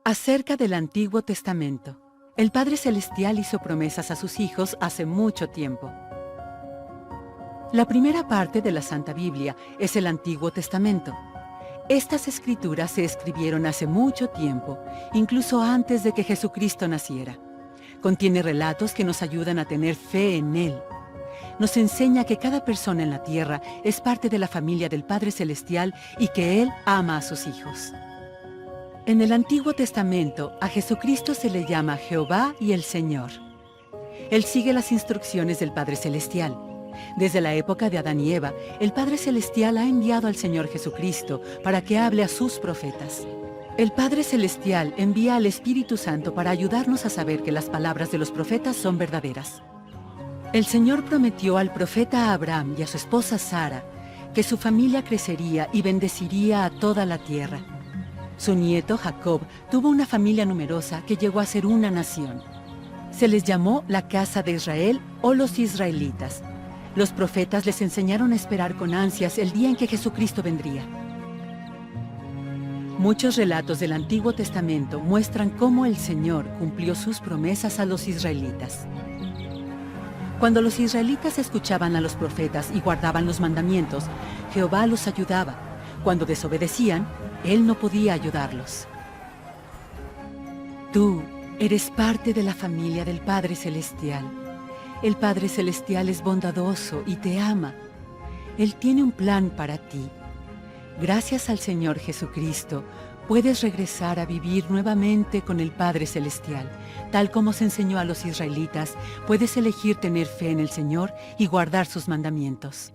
Acerca del Antiguo Testamento. El Padre Celestial hizo promesas a sus hijos hace mucho tiempo. La primera parte de la Santa Biblia es el Antiguo Testamento. Estas escrituras se escribieron hace mucho tiempo, incluso antes de que Jesucristo naciera. Contiene relatos que nos ayudan a tener fe en Él. Nos enseña que cada persona en la tierra es parte de la familia del Padre Celestial y que Él ama a sus hijos. En el Antiguo Testamento, a Jesucristo se le llama Jehová y el Señor. Él sigue las instrucciones del Padre Celestial. Desde la época de Adán y Eva, el Padre Celestial ha enviado al Señor Jesucristo para que hable a sus profetas. El Padre Celestial envía al Espíritu Santo para ayudarnos a saber que las palabras de los profetas son verdaderas. El Señor prometió al profeta Abraham y a su esposa Sara que su familia crecería y bendeciría a toda la tierra. Su nieto Jacob tuvo una familia numerosa que llegó a ser una nación. Se les llamó la casa de Israel o los israelitas. Los profetas les enseñaron a esperar con ansias el día en que Jesucristo vendría. Muchos relatos del Antiguo Testamento muestran cómo el Señor cumplió sus promesas a los israelitas. Cuando los israelitas escuchaban a los profetas y guardaban los mandamientos, Jehová los ayudaba. Cuando desobedecían, Él no podía ayudarlos. Tú eres parte de la familia del Padre Celestial. El Padre Celestial es bondadoso y te ama. Él tiene un plan para ti. Gracias al Señor Jesucristo, puedes regresar a vivir nuevamente con el Padre Celestial. Tal como se enseñó a los israelitas, puedes elegir tener fe en el Señor y guardar sus mandamientos.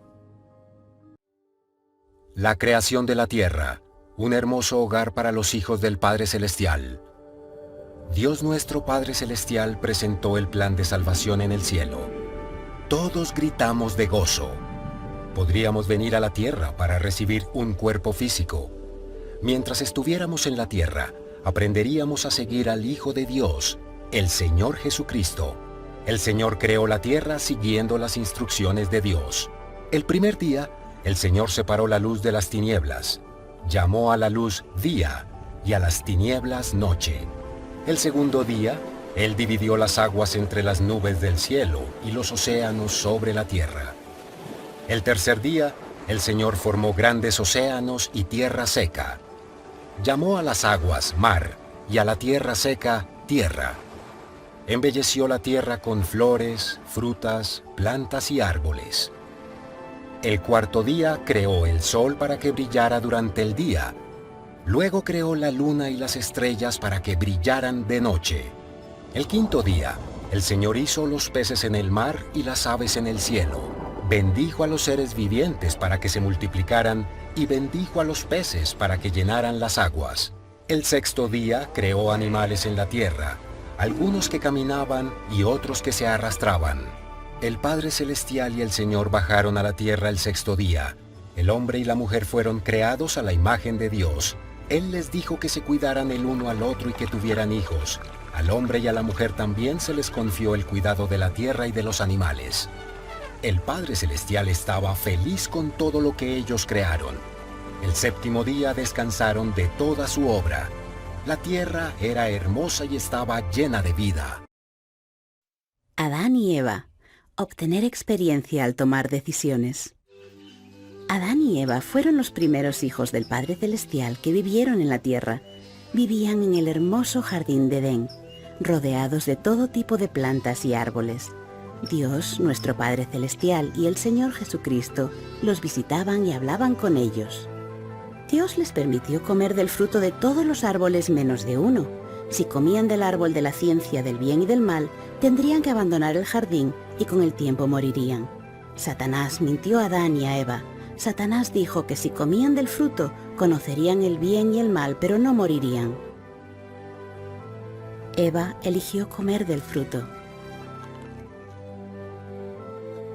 La creación de la tierra, un hermoso hogar para los hijos del Padre Celestial. Dios nuestro Padre Celestial presentó el plan de salvación en el cielo. Todos gritamos de gozo. Podríamos venir a la tierra para recibir un cuerpo físico. Mientras estuviéramos en la tierra, aprenderíamos a seguir al Hijo de Dios, el Señor Jesucristo. El Señor creó la tierra siguiendo las instrucciones de Dios. El primer día, el Señor separó la luz de las tinieblas. Llamó a la luz día y a las tinieblas noche. El segundo día, Él dividió las aguas entre las nubes del cielo y los océanos sobre la tierra. El tercer día, el Señor formó grandes océanos y tierra seca. Llamó a las aguas mar y a la tierra seca tierra. Embelleció la tierra con flores, frutas, plantas y árboles. El cuarto día creó el sol para que brillara durante el día. Luego creó la luna y las estrellas para que brillaran de noche. El quinto día, el Señor hizo los peces en el mar y las aves en el cielo. Bendijo a los seres vivientes para que se multiplicaran y bendijo a los peces para que llenaran las aguas. El sexto día creó animales en la tierra, algunos que caminaban y otros que se arrastraban. El Padre Celestial y el Señor bajaron a la tierra el sexto día. El hombre y la mujer fueron creados a la imagen de Dios. Él les dijo que se cuidaran el uno al otro y que tuvieran hijos. Al hombre y a la mujer también se les confió el cuidado de la tierra y de los animales. El Padre Celestial estaba feliz con todo lo que ellos crearon. El séptimo día descansaron de toda su obra. La tierra era hermosa y estaba llena de vida. Adán y Eva. Obtener experiencia al tomar decisiones. Adán y Eva fueron los primeros hijos del Padre Celestial que vivieron en la tierra. Vivían en el hermoso jardín de Edén, rodeados de todo tipo de plantas y árboles. Dios, nuestro Padre Celestial, y el Señor Jesucristo los visitaban y hablaban con ellos. Dios les permitió comer del fruto de todos los árboles menos de uno. Si comían del árbol de la ciencia del bien y del mal, tendrían que abandonar el jardín y con el tiempo morirían. Satanás mintió a Adán y a Eva. Satanás dijo que si comían del fruto, conocerían el bien y el mal, pero no morirían. Eva eligió comer del fruto.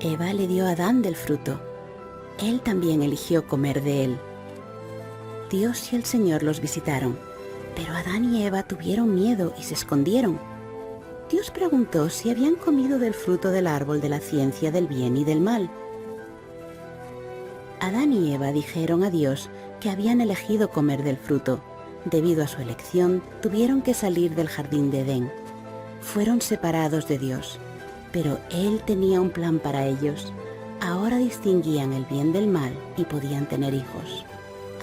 Eva le dio a Adán del fruto. Él también eligió comer de él. Dios y el Señor los visitaron, pero Adán y Eva tuvieron miedo y se escondieron. Dios preguntó si habían comido del fruto del árbol de la ciencia del bien y del mal. Adán y Eva dijeron a Dios que habían elegido comer del fruto. Debido a su elección, tuvieron que salir del jardín de Edén. Fueron separados de Dios, pero Él tenía un plan para ellos. Ahora distinguían el bien del mal y podían tener hijos.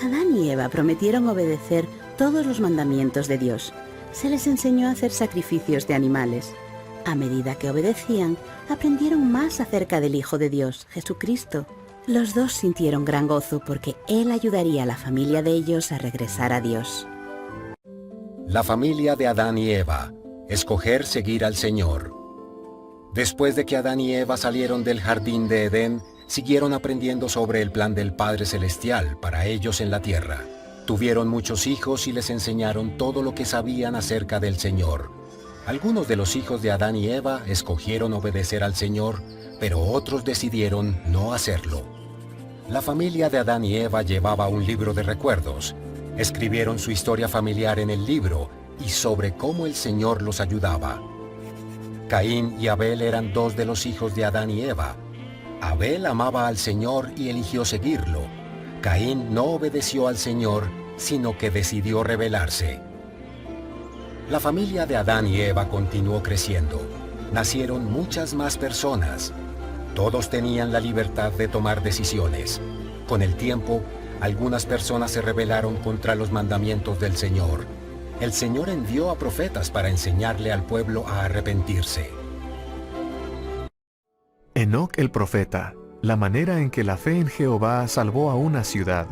Adán y Eva prometieron obedecer todos los mandamientos de Dios. Se les enseñó a hacer sacrificios de animales. A medida que obedecían, aprendieron más acerca del Hijo de Dios, Jesucristo. Los dos sintieron gran gozo porque Él ayudaría a la familia de ellos a regresar a Dios. La familia de Adán y Eva. Escoger seguir al Señor. Después de que Adán y Eva salieron del jardín de Edén, siguieron aprendiendo sobre el plan del Padre Celestial para ellos en la tierra. Tuvieron muchos hijos y les enseñaron todo lo que sabían acerca del Señor. Algunos de los hijos de Adán y Eva escogieron obedecer al Señor, pero otros decidieron no hacerlo. La familia de Adán y Eva llevaba un libro de recuerdos. Escribieron su historia familiar en el libro y sobre cómo el Señor los ayudaba. Caín y Abel eran dos de los hijos de Adán y Eva. Abel amaba al Señor y eligió seguirlo. Caín no obedeció al Señor, sino que decidió rebelarse. La familia de Adán y Eva continuó creciendo. Nacieron muchas más personas. Todos tenían la libertad de tomar decisiones. Con el tiempo, algunas personas se rebelaron contra los mandamientos del Señor. El Señor envió a profetas para enseñarle al pueblo a arrepentirse. Enoc el profeta, la manera en que la fe en Jehová salvó a una ciudad.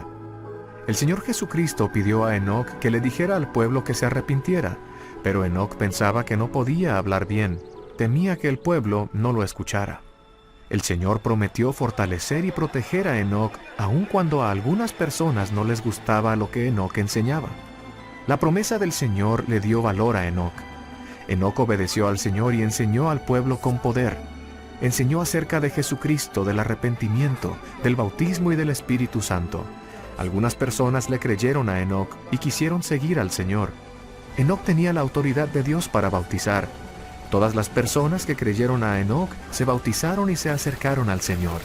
El Señor Jesucristo pidió a Enoc que le dijera al pueblo que se arrepintiera, pero Enoc pensaba que no podía hablar bien, temía que el pueblo no lo escuchara. El Señor prometió fortalecer y proteger a Enoc, aun cuando a algunas personas no les gustaba lo que Enoc enseñaba. La promesa del Señor le dio valor a Enoc. Enoc obedeció al Señor y enseñó al pueblo con poder. Enseñó acerca de Jesucristo, del arrepentimiento, del bautismo y del Espíritu Santo. Algunas personas le creyeron a Enoc y quisieron seguir al Señor. Enoc tenía la autoridad de Dios para bautizar. Todas las personas que creyeron a Enoc se bautizaron y se acercaron al Señor.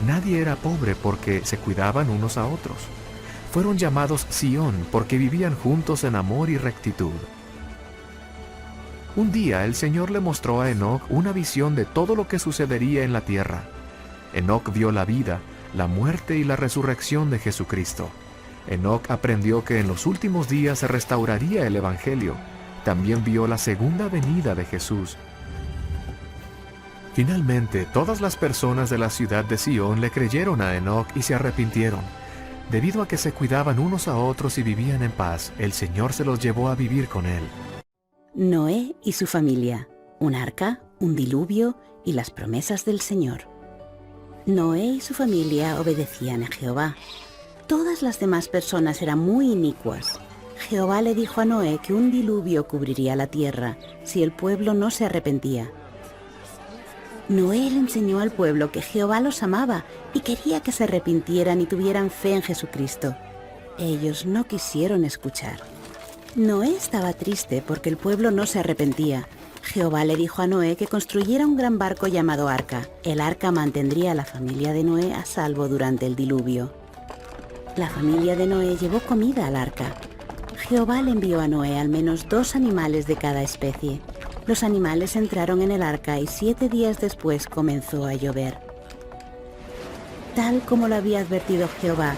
Nadie era pobre porque se cuidaban unos a otros. Fueron llamados Sión porque vivían juntos en amor y rectitud. Un día el Señor le mostró a Enoc una visión de todo lo que sucedería en la tierra. Enoc vio la vida, la muerte y la resurrección de Jesucristo. Enoc aprendió que en los últimos días se restauraría el Evangelio. También vio la segunda venida de Jesús. Finalmente, todas las personas de la ciudad de Sión le creyeron a Enoc y se arrepintieron. Debido a que se cuidaban unos a otros y vivían en paz, el Señor se los llevó a vivir con él. Noé y su familia, un arca, un diluvio y las promesas del Señor. Noé y su familia obedecían a Jehová. Todas las demás personas eran muy inicuas. Jehová le dijo a Noé que un diluvio cubriría la tierra si el pueblo no se arrepentía. Noé le enseñó al pueblo que Jehová los amaba y quería que se arrepintieran y tuvieran fe en Jesucristo. Ellos no quisieron escuchar. Noé estaba triste porque el pueblo no se arrepentía. Jehová le dijo a Noé que construyera un gran barco llamado arca. El arca mantendría a la familia de Noé a salvo durante el diluvio. La familia de Noé llevó comida al arca. Jehová le envió a Noé al menos 2 animales de cada especie. Los animales entraron en el arca y 7 días después comenzó a llover. Tal como lo había advertido Jehová,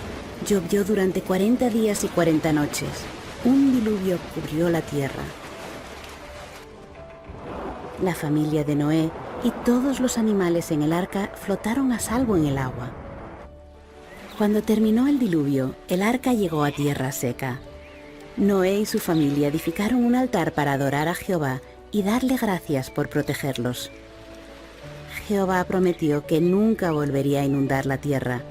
llovió durante 40 días y 40 noches. Un diluvio cubrió la tierra. La familia de Noé y todos los animales en el arca flotaron a salvo en el agua. Cuando terminó el diluvio, el arca llegó a tierra seca. Noé y su familia edificaron un altar para adorar a Jehová y darle gracias por protegerlos. Jehová prometió que nunca volvería a inundar la tierra.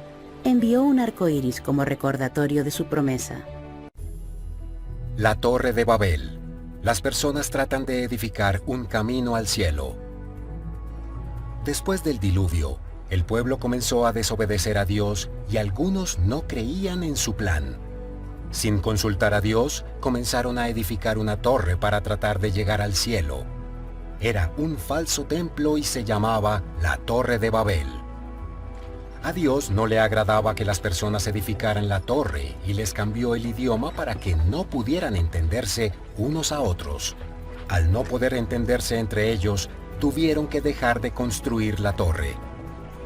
Envió un arco iris como recordatorio de su promesa. La Torre de Babel. Las personas tratan de edificar un camino al cielo. Después del diluvio, el pueblo comenzó a desobedecer a Dios y algunos no creían en su plan. Sin consultar a Dios, comenzaron a edificar una torre para tratar de llegar al cielo. Era un falso templo y se llamaba la Torre de Babel. A Dios no le agradaba que las personas edificaran la torre y les cambió el idioma para que no pudieran entenderse unos a otros. Al no poder entenderse entre ellos, tuvieron que dejar de construir la torre.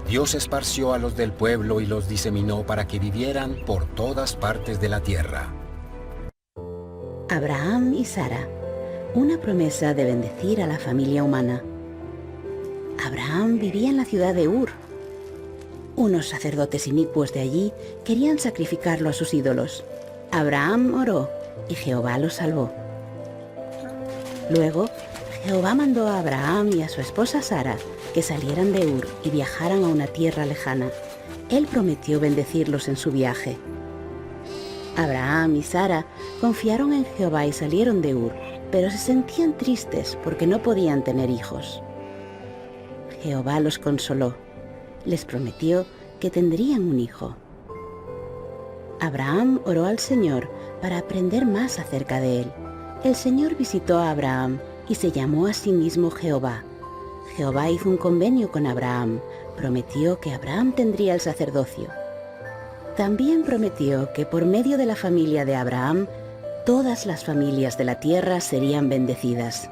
Dios esparció a los del pueblo y los diseminó para que vivieran por todas partes de la tierra. Abraham y Sara, una promesa de bendecir a la familia humana. Abraham vivía en la ciudad de Ur. Unos sacerdotes inicuos de allí querían sacrificarlo a sus ídolos. Abraham oró y Jehová lo salvó. Luego, Jehová mandó a Abraham y a su esposa Sara que salieran de Ur y viajaran a una tierra lejana. Él prometió bendecirlos en su viaje. Abraham y Sara confiaron en Jehová y salieron de Ur, pero se sentían tristes porque no podían tener hijos. Jehová los consoló. Les prometió que tendrían un hijo. Abraham oró al Señor para aprender más acerca de él. El Señor visitó a Abraham y se llamó a sí mismo Jehová. Jehová hizo un convenio con Abraham. Prometió que Abraham tendría el sacerdocio. También prometió que por medio de la familia de Abraham, todas las familias de la tierra serían bendecidas.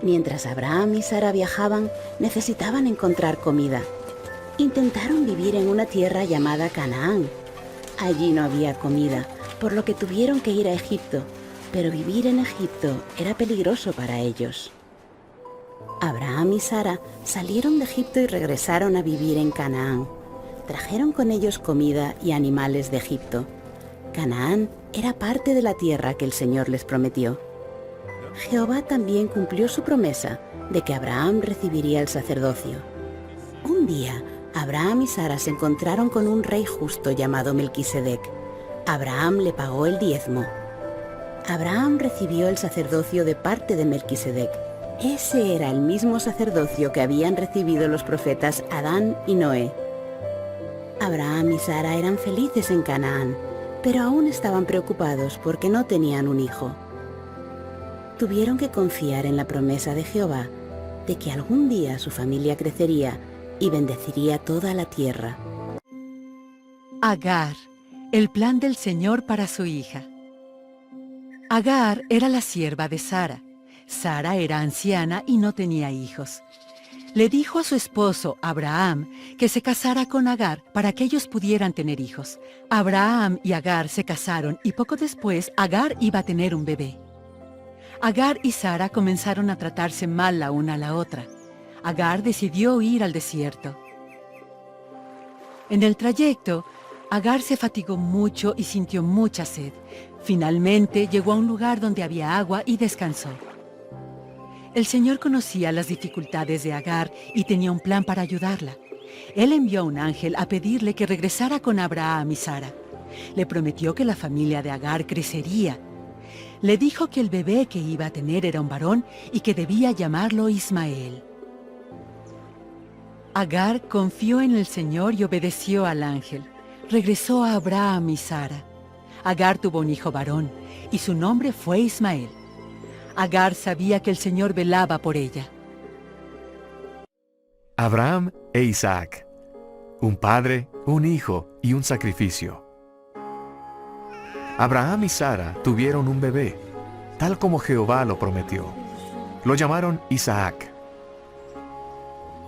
Mientras Abraham y Sara viajaban, necesitaban encontrar comida. Intentaron vivir en una tierra llamada Canaán. Allí no había comida, por lo que tuvieron que ir a Egipto, pero vivir en Egipto era peligroso para ellos. Abraham y Sara salieron de Egipto y regresaron a vivir en Canaán. Trajeron con ellos comida y animales de Egipto. Canaán era parte de la tierra que el Señor les prometió. Jehová también cumplió su promesa de que Abraham recibiría el sacerdocio. Un día, Abraham y Sara se encontraron con un rey justo llamado Melquisedec. Abraham le pagó el diezmo. Abraham recibió el sacerdocio de parte de Melquisedec. Ese era el mismo sacerdocio que habían recibido los profetas Adán y Noé. Abraham y Sara eran felices en Canaán, pero aún estaban preocupados porque no tenían un hijo. Tuvieron que confiar en la promesa de Jehová de que algún día su familia crecería y bendeciría toda la tierra. Agar, el plan del Señor para su hija. Agar era la sierva de Sara. Sara era anciana y no tenía hijos. Le dijo a su esposo, Abraham, que se casara con Agar para que ellos pudieran tener hijos. Abraham y Agar se casaron y poco después Agar iba a tener un bebé. Agar y Sara comenzaron a tratarse mal la una a la otra. Agar decidió ir al desierto. En el trayecto, Agar se fatigó mucho y sintió mucha sed. Finalmente llegó a un lugar donde había agua y descansó. El Señor conocía las dificultades de Agar y tenía un plan para ayudarla. Él envió a un ángel a pedirle que regresara con Abraham y Sara. Le prometió que la familia de Agar crecería. Le dijo que el bebé que iba a tener era un varón y que debía llamarlo Ismael. Agar confió en el Señor y obedeció al ángel. Regresó a Abraham y Sara. Agar tuvo un hijo varón y su nombre fue Ismael. Agar sabía que el Señor velaba por ella. Abraham e Isaac. Un padre, un hijo y un sacrificio. Abraham y Sara tuvieron un bebé, tal como Jehová lo prometió. Lo llamaron Isaac.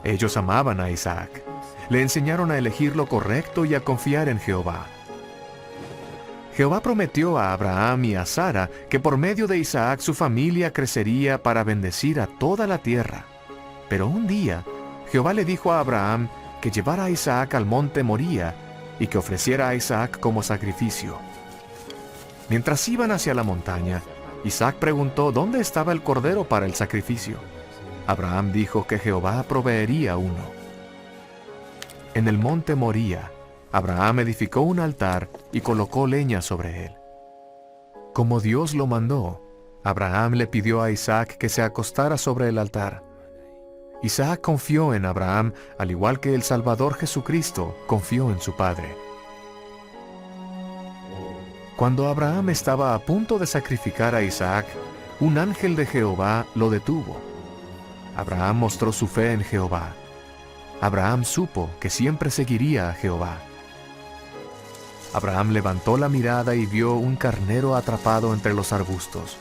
Ellos amaban a Isaac. Le enseñaron a elegir lo correcto y a confiar en Jehová. Jehová prometió a Abraham y a Sara que por medio de Isaac su familia crecería para bendecir a toda la tierra. Pero un día, Jehová le dijo a Abraham que llevara a Isaac al monte Moría y que ofreciera a Isaac como sacrificio. Mientras iban hacia la montaña, Isaac preguntó dónde estaba el cordero para el sacrificio. Abraham dijo que Jehová proveería uno. En el monte Moría, Abraham edificó un altar y colocó leña sobre él. Como Dios lo mandó, Abraham le pidió a Isaac que se acostara sobre el altar. Isaac confió en Abraham, al igual que el Salvador Jesucristo confió en su Padre. Cuando Abraham estaba a punto de sacrificar a Isaac, un ángel de Jehová lo detuvo. Abraham mostró su fe en Jehová. Abraham supo que siempre seguiría a Jehová. Abraham levantó la mirada y vio un carnero atrapado entre los arbustos.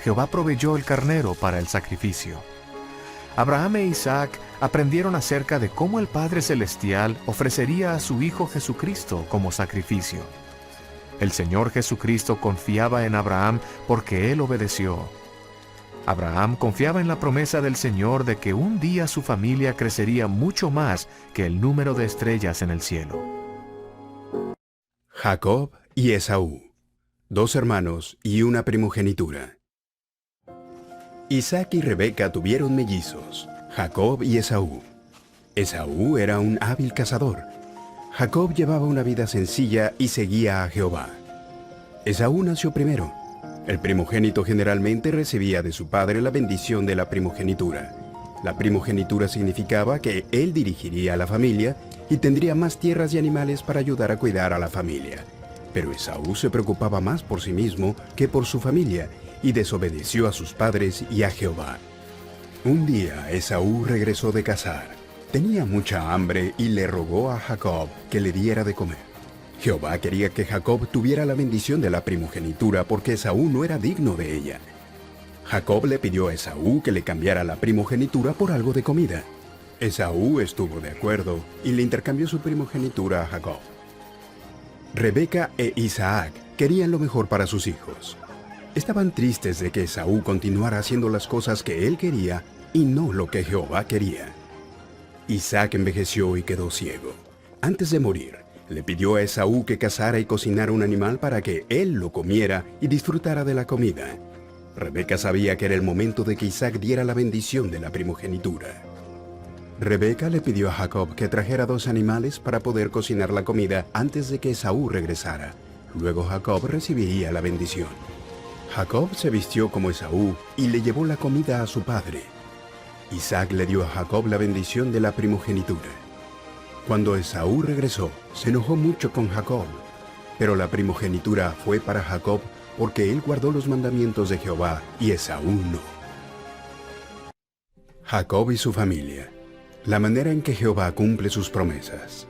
Jehová proveyó el carnero para el sacrificio. Abraham e Isaac aprendieron acerca de cómo el Padre Celestial ofrecería a su Hijo Jesucristo como sacrificio. El Señor Jesucristo confiaba en Abraham porque él obedeció. Abraham confiaba en la promesa del Señor de que un día su familia crecería mucho más que el número de estrellas en el cielo. Jacob y Esaú, 2 hermanos y una primogenitura. Isaac y Rebeca tuvieron mellizos, Jacob y Esaú. Esaú era un hábil cazador. Jacob llevaba una vida sencilla y seguía a Jehová. Esaú nació primero. El primogénito generalmente recibía de su padre la bendición de la primogenitura. La primogenitura significaba que él dirigiría a la familia y tendría más tierras y animales para ayudar a cuidar a la familia. Pero Esaú se preocupaba más por sí mismo que por su familia y desobedeció a sus padres y a Jehová. Un día Esaú regresó de cazar. Tenía mucha hambre y le rogó a Jacob que le diera de comer. Jehová quería que Jacob tuviera la bendición de la primogenitura porque Esaú no era digno de ella. Jacob le pidió a Esaú que le cambiara la primogenitura por algo de comida. Esaú estuvo de acuerdo y le intercambió su primogenitura a Jacob. Rebeca e Isaac querían lo mejor para sus hijos. Estaban tristes de que Esaú continuara haciendo las cosas que él quería y no lo que Jehová quería. Isaac envejeció y quedó ciego. Antes de morir, le pidió a Esaú que cazara y cocinara un animal para que él lo comiera y disfrutara de la comida. Rebeca sabía que era el momento de que Isaac diera la bendición de la primogenitura. Rebeca le pidió a Jacob que trajera 2 animales para poder cocinar la comida antes de que Esaú regresara. Luego Jacob recibiría la bendición. Jacob se vistió como Esaú y le llevó la comida a su padre. Isaac le dio a Jacob la bendición de la primogenitura. Cuando Esaú regresó, se enojó mucho con Jacob, pero la primogenitura fue para Jacob porque él guardó los mandamientos de Jehová y Esaú no. Jacob y su familia. La manera en que Jehová cumple sus promesas.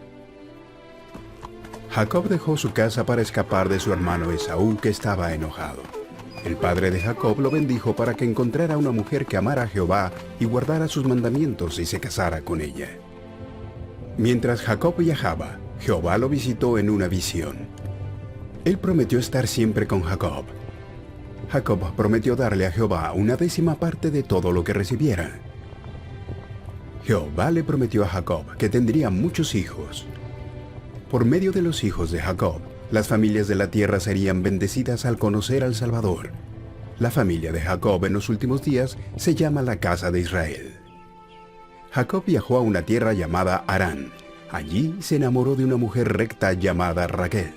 Jacob dejó su casa para escapar de su hermano Esaú, que estaba enojado. El padre de Jacob lo bendijo para que encontrara una mujer que amara a Jehová y guardara sus mandamientos y se casara con ella. Mientras Jacob viajaba, Jehová lo visitó en una visión. Él prometió estar siempre con Jacob. Jacob prometió darle a Jehová 1/10 parte de todo lo que recibiera. Jehová le prometió a Jacob que tendría muchos hijos. Por medio de los hijos de Jacob, las familias de la tierra serían bendecidas al conocer al Salvador. La familia de Jacob en los últimos días se llama la casa de Israel. Jacob viajó a una tierra llamada Harán. Allí se enamoró de una mujer recta llamada Raquel.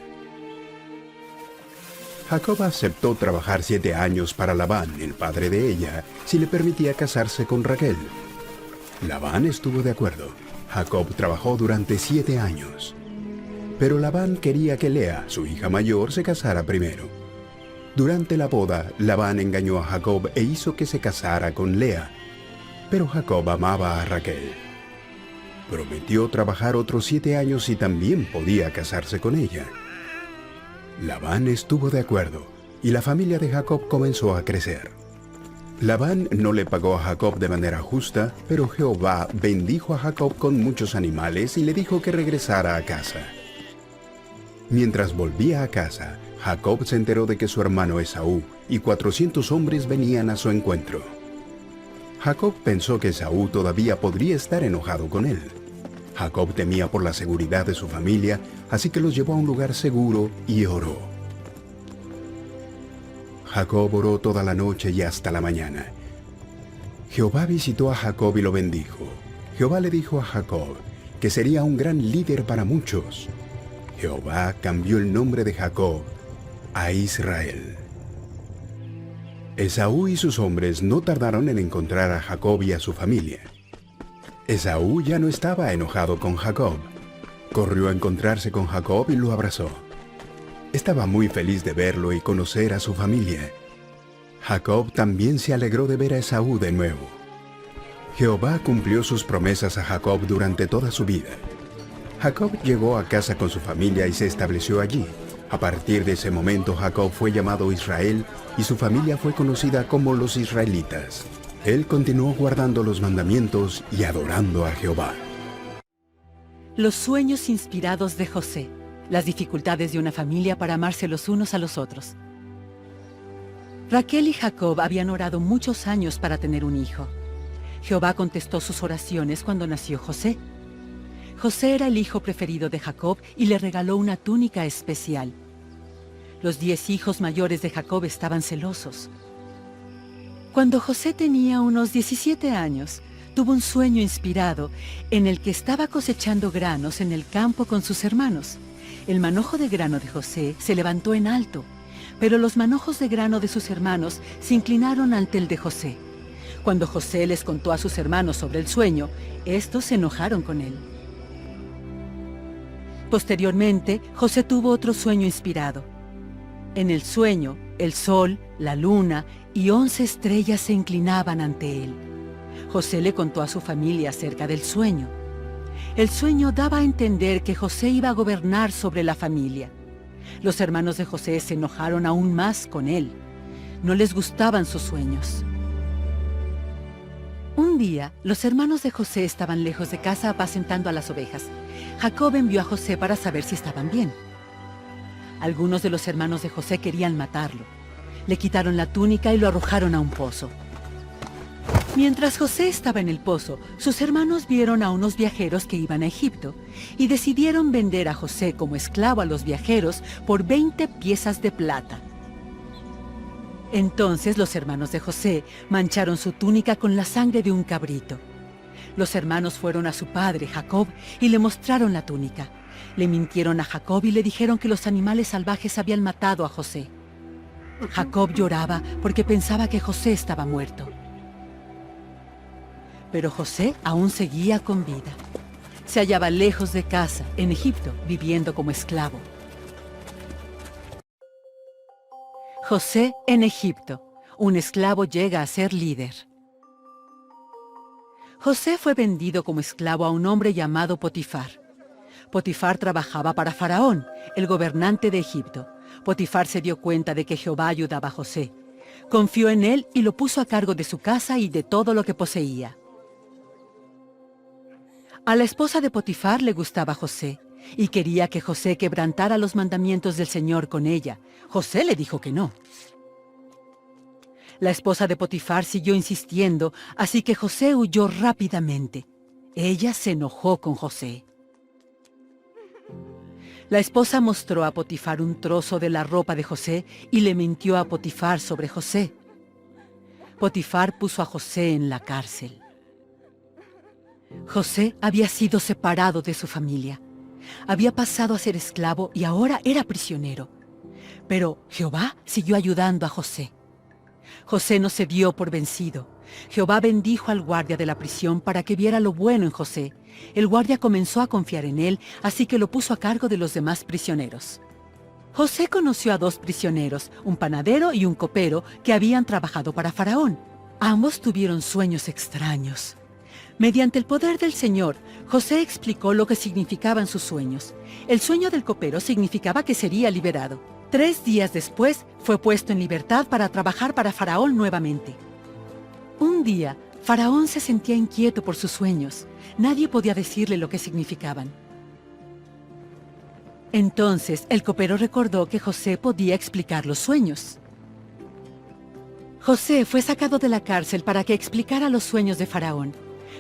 Jacob aceptó trabajar 7 años para Labán, el padre de ella, si le permitía casarse con Raquel. Labán estuvo de acuerdo. Jacob trabajó durante 7 años. Pero Labán quería que Lea, su hija mayor, se casara primero. Durante la boda, Labán engañó a Jacob e hizo que se casara con Lea. Pero Jacob amaba a Raquel. Prometió trabajar otros 7 años y también podía casarse con ella. Labán estuvo de acuerdo, y la familia de Jacob comenzó a crecer. Labán no le pagó a Jacob de manera justa, pero Jehová bendijo a Jacob con muchos animales y le dijo que regresara a casa. Mientras volvía a casa, Jacob se enteró de que su hermano Esaú y 400 hombres venían a su encuentro. Jacob pensó que Esaú todavía podría estar enojado con él. Jacob temía por la seguridad de su familia, así que los llevó a un lugar seguro y oró. Jacob oró toda la noche y hasta la mañana. Jehová visitó a Jacob y lo bendijo. Jehová le dijo a Jacob que sería un gran líder para muchos. Jehová cambió el nombre de Jacob a Israel. Esaú y sus hombres no tardaron en encontrar a Jacob y a su familia. Esaú ya no estaba enojado con Jacob. Corrió a encontrarse con Jacob y lo abrazó. Estaba muy feliz de verlo y conocer a su familia. Jacob también se alegró de ver a Esaú de nuevo. Jehová cumplió sus promesas a Jacob durante toda su vida. Jacob llegó a casa con su familia y se estableció allí. A partir de ese momento Jacob fue llamado Israel y su familia fue conocida como los israelitas. Él continuó guardando los mandamientos y adorando a Jehová. Los sueños inspirados de José. Las dificultades de una familia para amarse los unos a los otros. Raquel y Jacob habían orado muchos años para tener un hijo. Jehová contestó sus oraciones cuando nació José. José era el hijo preferido de Jacob y le regaló una túnica especial. Los 10 hijos mayores de Jacob estaban celosos. Cuando José tenía unos 17 años, tuvo un sueño inspirado en el que estaba cosechando granos en el campo con sus hermanos. El manojo de grano de José se levantó en alto, pero los manojos de grano de sus hermanos se inclinaron ante el de José. Cuando José les contó a sus hermanos sobre el sueño, estos se enojaron con él. Posteriormente, José tuvo otro sueño inspirado. En el sueño, el sol, la luna y 11 estrellas se inclinaban ante él. José le contó a su familia acerca del sueño. El sueño daba a entender que José iba a gobernar sobre la familia. Los hermanos de José se enojaron aún más con él. No les gustaban sus sueños. Un día, los hermanos de José estaban lejos de casa apacentando a las ovejas. Jacob envió a José para saber si estaban bien. Algunos de los hermanos de José querían matarlo. Le quitaron la túnica y lo arrojaron a un pozo. Mientras José estaba en el pozo, sus hermanos vieron a unos viajeros que iban a Egipto y decidieron vender a José como esclavo a los viajeros por 20 piezas de plata. Entonces los hermanos de José mancharon su túnica con la sangre de un cabrito. Los hermanos fueron a su padre, Jacob, y le mostraron la túnica. Le mintieron a Jacob y le dijeron que los animales salvajes habían matado a José. Jacob lloraba porque pensaba que José estaba muerto. Pero José aún seguía con vida. Se hallaba lejos de casa, en Egipto, viviendo como esclavo. José en Egipto. Un esclavo llega a ser líder. José fue vendido como esclavo a un hombre llamado Potifar. Potifar trabajaba para Faraón, el gobernante de Egipto. Potifar se dio cuenta de que Jehová ayudaba a José. Confió en él y lo puso a cargo de su casa y de todo lo que poseía. A la esposa de Potifar le gustaba José y quería que José quebrantara los mandamientos del Señor con ella. José le dijo que no. La esposa de Potifar siguió insistiendo, así que José huyó rápidamente. Ella se enojó con José. La esposa mostró a Potifar un trozo de la ropa de José y le mintió a Potifar sobre José. Potifar puso a José en la cárcel. José había sido separado de su familia. Había pasado a ser esclavo y ahora era prisionero. Pero Jehová siguió ayudando a José. José no se dio por vencido. Jehová bendijo al guardia de la prisión para que viera lo bueno en José. El guardia comenzó a confiar en él, así que lo puso a cargo de los demás prisioneros. José conoció a 2 prisioneros, un panadero y un copero, que habían trabajado para Faraón. Ambos tuvieron sueños extraños. Mediante el poder del Señor, José explicó lo que significaban sus sueños. El sueño del copero significaba que sería liberado. 3 días después, fue puesto en libertad para trabajar para Faraón nuevamente. Un día, Faraón se sentía inquieto por sus sueños. Nadie podía decirle lo que significaban. Entonces, el copero recordó que José podía explicar los sueños. José fue sacado de la cárcel para que explicara los sueños de Faraón.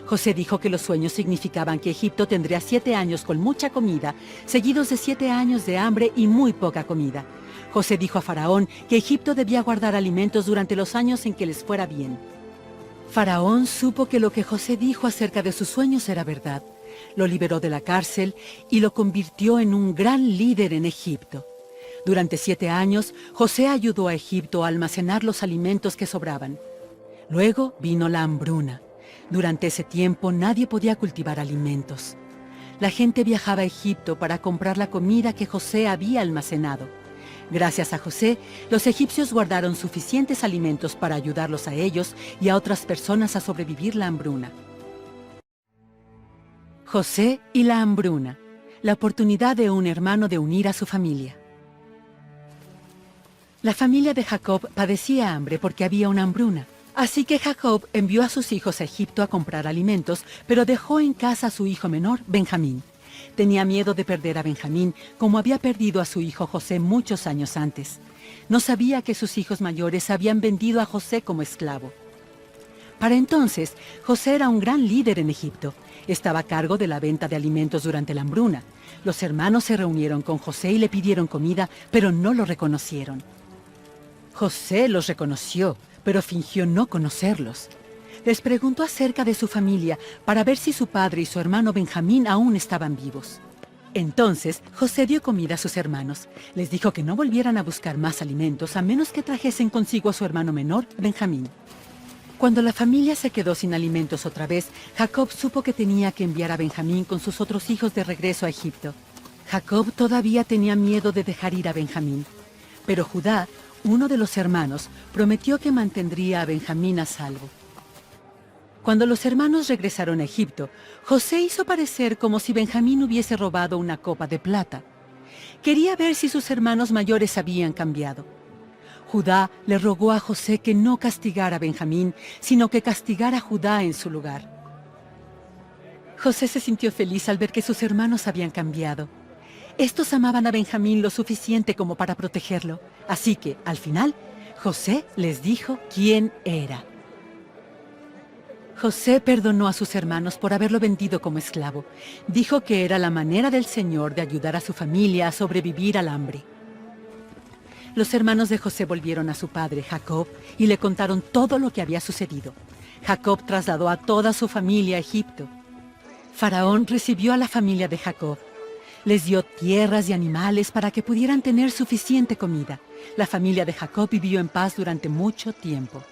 José dijo que los sueños significaban que Egipto tendría 7 años con mucha comida, seguidos de 7 años de hambre y muy poca comida. José dijo a Faraón que Egipto debía guardar alimentos durante los años en que les fuera bien. Faraón supo que lo que José dijo acerca de sus sueños era verdad. Lo liberó de la cárcel y lo convirtió en un gran líder en Egipto. Durante 7 años, José ayudó a Egipto a almacenar los alimentos que sobraban. Luego vino la hambruna. Durante ese tiempo nadie podía cultivar alimentos. La gente viajaba a Egipto para comprar la comida que José había almacenado. Gracias a José, los egipcios guardaron suficientes alimentos para ayudarlos a ellos y a otras personas a sobrevivir la hambruna. José y la hambruna, la oportunidad de un hermano de unir a su familia. La familia de Jacob padecía hambre porque había una hambruna. Así que Jacob envió a sus hijos a Egipto a comprar alimentos, pero dejó en casa a su hijo menor, Benjamín. Tenía miedo de perder a Benjamín, como había perdido a su hijo José muchos años antes. No sabía que sus hijos mayores habían vendido a José como esclavo. Para entonces, José era un gran líder en Egipto. Estaba a cargo de la venta de alimentos durante la hambruna. Los hermanos se reunieron con José y le pidieron comida, pero no lo reconocieron. José los reconoció, pero fingió no conocerlos. Les preguntó acerca de su familia para ver si su padre y su hermano Benjamín aún estaban vivos. Entonces, José dio comida a sus hermanos. Les dijo que no volvieran a buscar más alimentos a menos que trajesen consigo a su hermano menor, Benjamín. Cuando la familia se quedó sin alimentos otra vez, Jacob supo que tenía que enviar a Benjamín con sus otros hijos de regreso a Egipto. Jacob todavía tenía miedo de dejar ir a Benjamín, pero Judá, uno de los hermanos, prometió que mantendría a Benjamín a salvo. Cuando los hermanos regresaron a Egipto, José hizo parecer como si Benjamín hubiese robado una copa de plata. Quería ver si sus hermanos mayores habían cambiado. Judá le rogó a José que no castigara a Benjamín, sino que castigara a Judá en su lugar. José se sintió feliz al ver que sus hermanos habían cambiado. Estos amaban a Benjamín lo suficiente como para protegerlo, así que, al final, José les dijo quién era. José perdonó a sus hermanos por haberlo vendido como esclavo. Dijo que era la manera del Señor de ayudar a su familia a sobrevivir al hambre. Los hermanos de José volvieron a su padre, Jacob, y le contaron todo lo que había sucedido. Jacob trasladó a toda su familia a Egipto. Faraón recibió a la familia de Jacob. Les dio tierras y animales para que pudieran tener suficiente comida. La familia de Jacob vivió en paz durante mucho tiempo.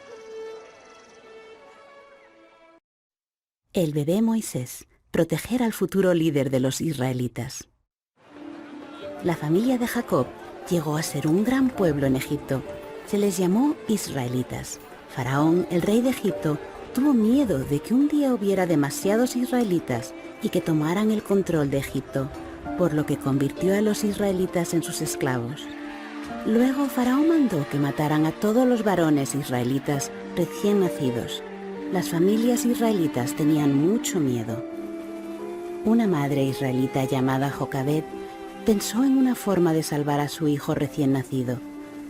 El bebé Moisés, proteger al futuro líder de los israelitas. La familia de Jacob llegó a ser un gran pueblo en Egipto. Se les llamó israelitas. Faraón, el rey de Egipto, tuvo miedo de que un día hubiera demasiados israelitas y que tomaran el control de Egipto, por lo que convirtió a los israelitas en sus esclavos. Luego Faraón mandó que mataran a todos los varones israelitas recién nacidos. Las familias israelitas tenían mucho miedo. Una madre israelita llamada Jocabed pensó en una forma de salvar a su hijo recién nacido.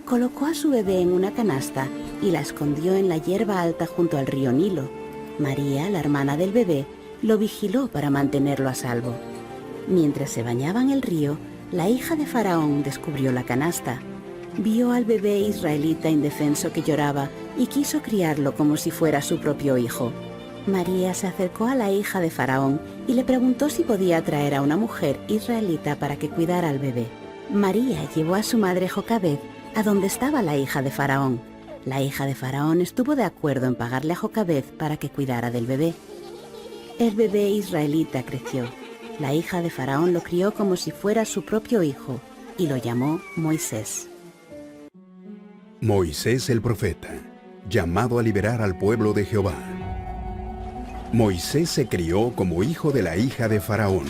Colocó a su bebé en una canasta y la escondió en la hierba alta junto al río Nilo. María, la hermana del bebé, lo vigiló para mantenerlo a salvo. Mientras se bañaba en el río, la hija de Faraón descubrió la canasta. Vio al bebé israelita indefenso que lloraba y quiso criarlo como si fuera su propio hijo. María se acercó a la hija de Faraón y le preguntó si podía traer a una mujer israelita para que cuidara al bebé. María llevó a su madre Jocabed a donde estaba la hija de Faraón. La hija de Faraón estuvo de acuerdo en pagarle a Jocabed para que cuidara del bebé. El bebé israelita creció. La hija de Faraón lo crió como si fuera su propio hijo y lo llamó Moisés. Moisés el profeta, llamado a liberar al pueblo de Jehová. Moisés se crió como hijo de la hija de Faraón.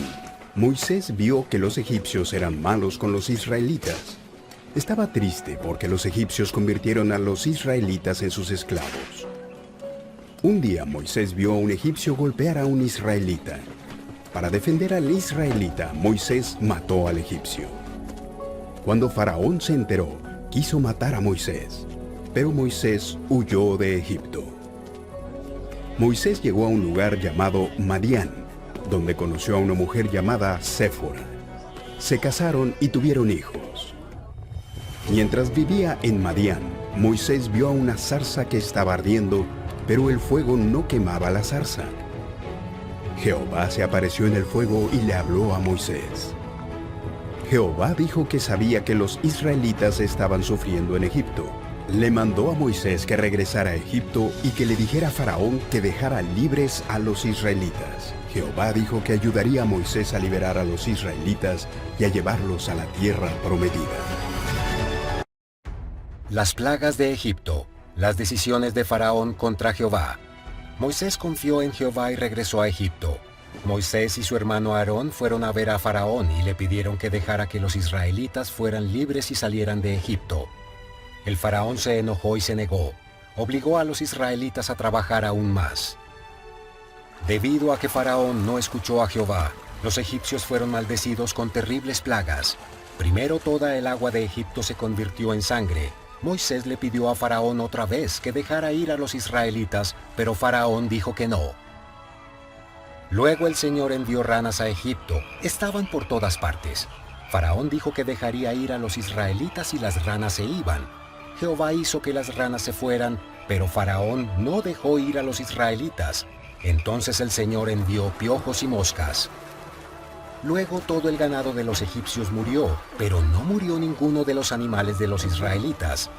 Moisés vio que los egipcios eran malos con los israelitas. Estaba triste porque los egipcios convirtieron a los israelitas en sus esclavos. Un día Moisés vio a un egipcio golpear a un israelita. Para defender al israelita, Moisés mató al egipcio. Cuando Faraón se enteró, quiso matar a Moisés, pero Moisés huyó de Egipto. Moisés llegó a un lugar llamado Madián, donde conoció a una mujer llamada Séfora. Se casaron y tuvieron hijos. Mientras vivía en Madián, Moisés vio a una zarza que estaba ardiendo, pero el fuego no quemaba la zarza. Jehová se apareció en el fuego y le habló a Moisés. Jehová dijo que sabía que los israelitas estaban sufriendo en Egipto. Le mandó a Moisés que regresara a Egipto y que le dijera a Faraón que dejara libres a los israelitas. Jehová dijo que ayudaría a Moisés a liberar a los israelitas y a llevarlos a la tierra prometida. Las plagas de Egipto, las decisiones de Faraón contra Jehová. Moisés confió en Jehová y regresó a Egipto. Moisés y su hermano Aarón fueron a ver a Faraón y le pidieron que dejara que los israelitas fueran libres y salieran de Egipto. El Faraón se enojó y se negó. Obligó a los israelitas a trabajar aún más. Debido a que Faraón no escuchó a Jehová, los egipcios fueron maldecidos con terribles plagas. Primero toda el agua de Egipto se convirtió en sangre. Moisés le pidió a Faraón otra vez que dejara ir a los israelitas, pero Faraón dijo que no. Luego el Señor envió ranas a Egipto. Estaban por todas partes. Faraón dijo que dejaría ir a los israelitas y las ranas se iban. Jehová hizo que las ranas se fueran, pero Faraón no dejó ir a los israelitas. Entonces el Señor envió piojos y moscas. Luego todo el ganado de los egipcios murió, pero no murió ninguno de los animales de los israelitas.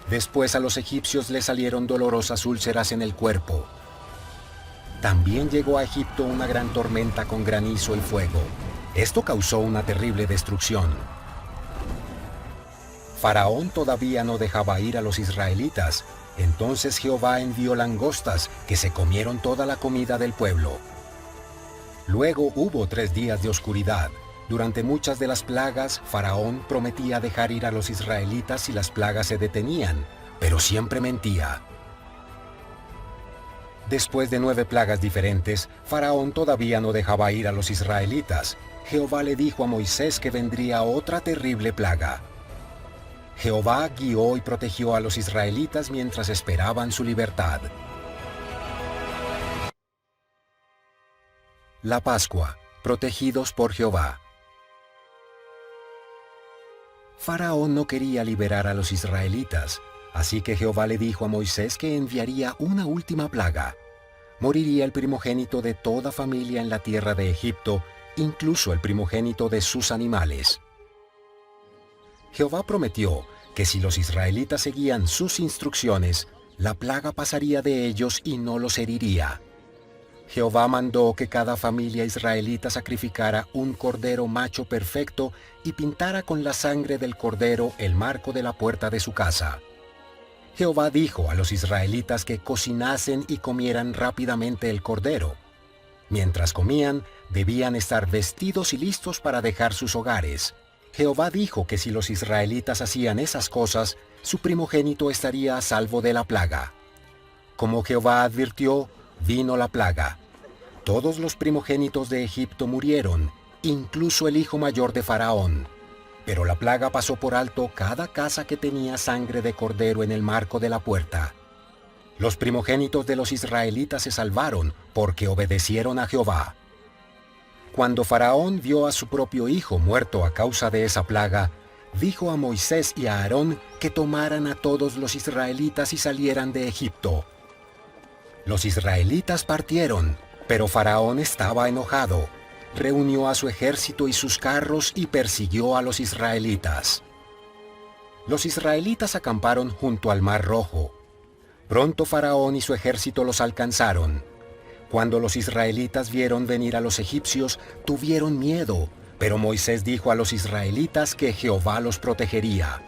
Después a los egipcios les salieron dolorosas úlceras en el cuerpo. También llegó a Egipto una gran tormenta con granizo y fuego. Esto causó una terrible destrucción. Faraón todavía no dejaba ir a los israelitas. Entonces Jehová envió langostas que se comieron toda la comida del pueblo. Luego hubo 3 días de oscuridad. Durante muchas de las plagas, Faraón prometía dejar ir a los israelitas si las plagas se detenían, pero siempre mentía. Después de 9 plagas diferentes, Faraón todavía no dejaba ir a los israelitas. Jehová le dijo a Moisés que vendría otra terrible plaga. Jehová guió y protegió a los israelitas mientras esperaban su libertad. La Pascua, protegidos por Jehová. Faraón no quería liberar a los israelitas, así que Jehová le dijo a Moisés que enviaría una última plaga. Moriría el primogénito de toda familia en la tierra de Egipto, incluso el primogénito de sus animales. Jehová prometió que si los israelitas seguían sus instrucciones, la plaga pasaría de ellos y no los heriría. Jehová mandó que cada familia israelita sacrificara un cordero macho perfecto y pintara con la sangre del cordero el marco de la puerta de su casa. Jehová dijo a los israelitas que cocinasen y comieran rápidamente el cordero. Mientras comían, debían estar vestidos y listos para dejar sus hogares. Jehová dijo que si los israelitas hacían esas cosas, su primogénito estaría a salvo de la plaga. Como Jehová advirtió, vino la plaga. Todos los primogénitos de Egipto murieron, incluso el hijo mayor de Faraón. Pero la plaga pasó por alto cada casa que tenía sangre de cordero en el marco de la puerta. Los primogénitos de los israelitas se salvaron porque obedecieron a Jehová. Cuando Faraón vio a su propio hijo muerto a causa de esa plaga, dijo a Moisés y a Aarón que tomaran a todos los israelitas y salieran de Egipto. Los israelitas partieron, pero Faraón estaba enojado. Reunió a su ejército y sus carros y persiguió a los israelitas. Los israelitas acamparon junto al Mar Rojo. Pronto Faraón y su ejército los alcanzaron. Cuando los israelitas vieron venir a los egipcios, tuvieron miedo, pero Moisés dijo a los israelitas que Jehová los protegería.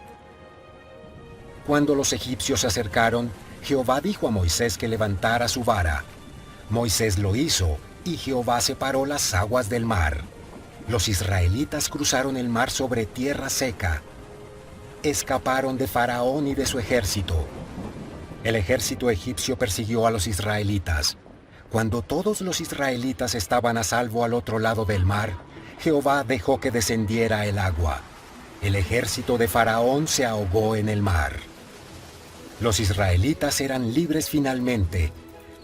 Cuando los egipcios se acercaron, Jehová dijo a Moisés que levantara su vara. Moisés lo hizo, y Jehová separó las aguas del mar. Los israelitas cruzaron el mar sobre tierra seca. Escaparon de Faraón y de su ejército. El ejército egipcio persiguió a los israelitas. Cuando todos los israelitas estaban a salvo al otro lado del mar, Jehová dejó que descendiera el agua. El ejército de Faraón se ahogó en el mar. Los israelitas eran libres finalmente.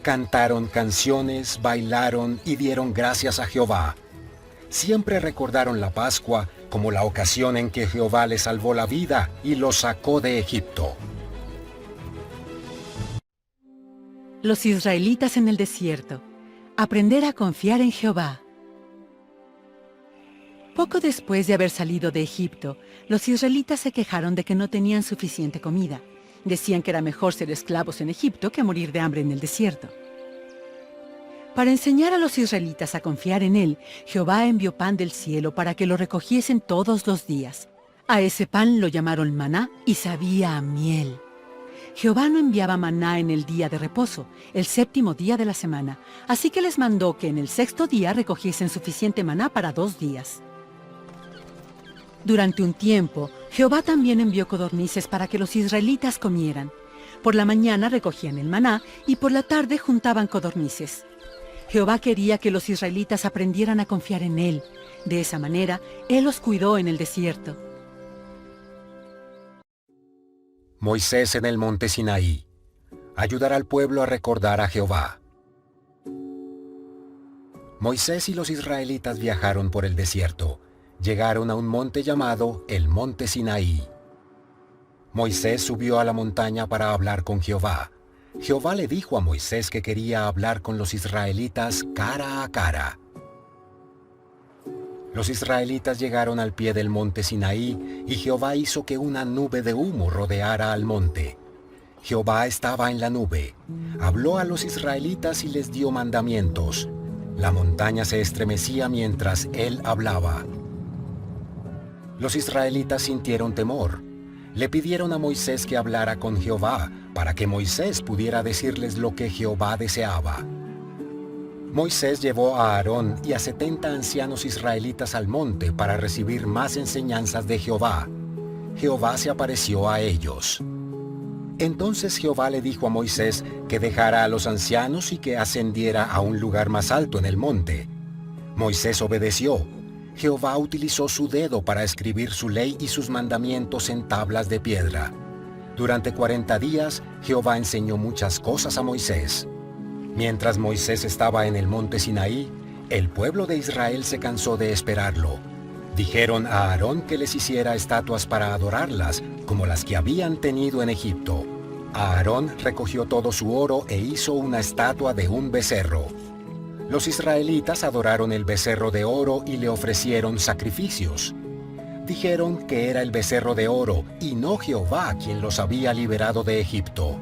Cantaron canciones, bailaron y dieron gracias a Jehová. Siempre recordaron la Pascua como la ocasión en que Jehová les salvó la vida y los sacó de Egipto. Los israelitas en el desierto. Aprender a confiar en Jehová. Poco después de haber salido de Egipto, los israelitas se quejaron de que no tenían suficiente comida. Decían que era mejor ser esclavos en Egipto que morir de hambre en el desierto. Para enseñar a los israelitas a confiar en él, Jehová envió pan del cielo para que lo recogiesen todos los días. A ese pan lo llamaron maná y sabía a miel. Jehová no enviaba maná en el día de reposo, el séptimo día de la semana, así que les mandó que en el sexto día recogiesen suficiente maná para 2 días. Durante un tiempo, Jehová también envió codornices para que los israelitas comieran. Por la mañana recogían el maná y por la tarde juntaban codornices. Jehová quería que los israelitas aprendieran a confiar en Él. De esa manera, Él los cuidó en el desierto. Moisés en el monte Sinaí. Ayudar al pueblo a recordar a Jehová. Moisés y los israelitas viajaron por el desierto. Llegaron a un monte llamado el monte Sinaí. Moisés subió a la montaña para hablar con Jehová. Jehová le dijo a Moisés que quería hablar con los israelitas cara a cara. Los israelitas llegaron al pie del monte Sinaí y Jehová hizo que una nube de humo rodeara al monte. Jehová estaba en la nube. Habló a los israelitas y les dio mandamientos. La montaña se estremecía mientras él hablaba. Los israelitas sintieron temor. Le pidieron a Moisés que hablara con Jehová para que Moisés pudiera decirles lo que Jehová deseaba. Moisés llevó a Aarón y a 70 ancianos israelitas al monte para recibir más enseñanzas de Jehová. Jehová se apareció a ellos. Entonces Jehová le dijo a Moisés que dejara a los ancianos y que ascendiera a un lugar más alto en el monte. Moisés obedeció. Jehová utilizó su dedo para escribir su ley y sus mandamientos en tablas de piedra. Durante 40 días, Jehová enseñó muchas cosas a Moisés. Mientras Moisés estaba en el monte Sinaí, el pueblo de Israel se cansó de esperarlo. Dijeron a Aarón que les hiciera estatuas para adorarlas, como las que habían tenido en Egipto. Aarón recogió todo su oro e hizo una estatua de un becerro. Los israelitas adoraron el becerro de oro y le ofrecieron sacrificios. Dijeron que era el becerro de oro y no Jehová quien los había liberado de Egipto.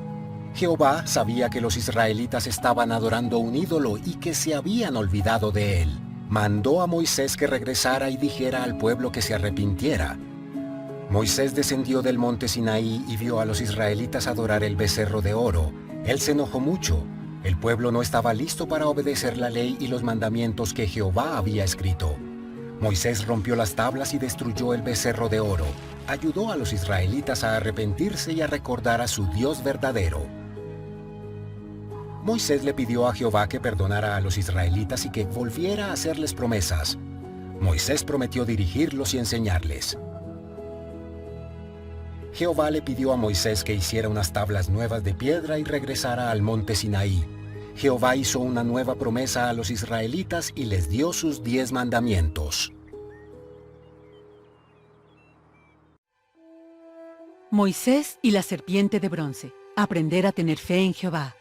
Jehová sabía que los israelitas estaban adorando un ídolo y que se habían olvidado de él. Mandó a Moisés que regresara y dijera al pueblo que se arrepintiera. Moisés descendió del monte Sinaí y vio a los israelitas adorar el becerro de oro. Él se enojó mucho. El pueblo no estaba listo para obedecer la ley y los mandamientos que Jehová había escrito. Moisés rompió las tablas y destruyó el becerro de oro. Ayudó a los israelitas a arrepentirse y a recordar a su Dios verdadero. Moisés le pidió a Jehová que perdonara a los israelitas y que volviera a hacerles promesas. Moisés prometió dirigirlos y enseñarles. Jehová le pidió a Moisés que hiciera unas tablas nuevas de piedra y regresara al monte Sinaí. Jehová hizo una nueva promesa a los israelitas y les dio sus 10 mandamientos. Moisés y la serpiente de bronce. Aprender a tener fe en Jehová.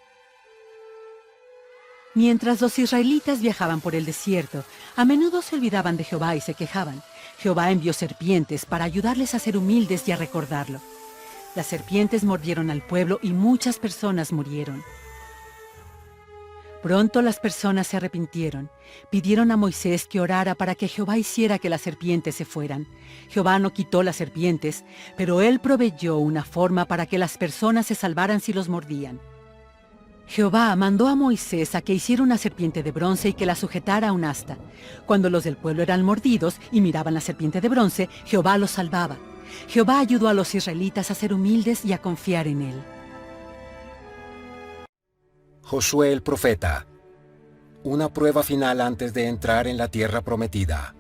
Mientras los israelitas viajaban por el desierto, a menudo se olvidaban de Jehová y se quejaban. Jehová envió serpientes para ayudarles a ser humildes y a recordarlo. Las serpientes mordieron al pueblo y muchas personas murieron. Pronto las personas se arrepintieron. Pidieron a Moisés que orara para que Jehová hiciera que las serpientes se fueran. Jehová no quitó las serpientes, pero él proveyó una forma para que las personas se salvaran si los mordían. Jehová mandó a Moisés a que hiciera una serpiente de bronce y que la sujetara a un asta. Cuando los del pueblo eran mordidos y miraban la serpiente de bronce, Jehová los salvaba. Jehová ayudó a los israelitas a ser humildes y a confiar en él. Josué el profeta. Una prueba final antes de entrar en la tierra prometida.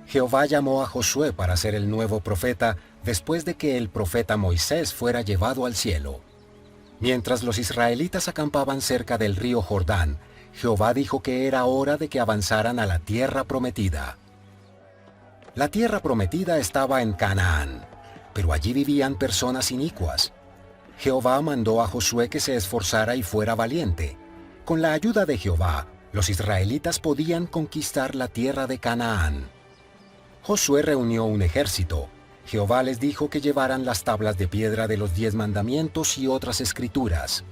Jehová llamó a Josué para ser el nuevo profeta después de que el profeta Moisés fuera llevado al cielo. Mientras los israelitas acampaban cerca del río Jordán, Jehová dijo que era hora de que avanzaran a la tierra prometida. La tierra prometida estaba en Canaán, pero allí vivían personas inicuas. Jehová mandó a Josué que se esforzara y fuera valiente. Con la ayuda de Jehová, los israelitas podían conquistar la tierra de Canaán. Josué reunió un ejército. Jehová les dijo que llevaran las tablas de piedra de los 10 mandamientos y otras escrituras.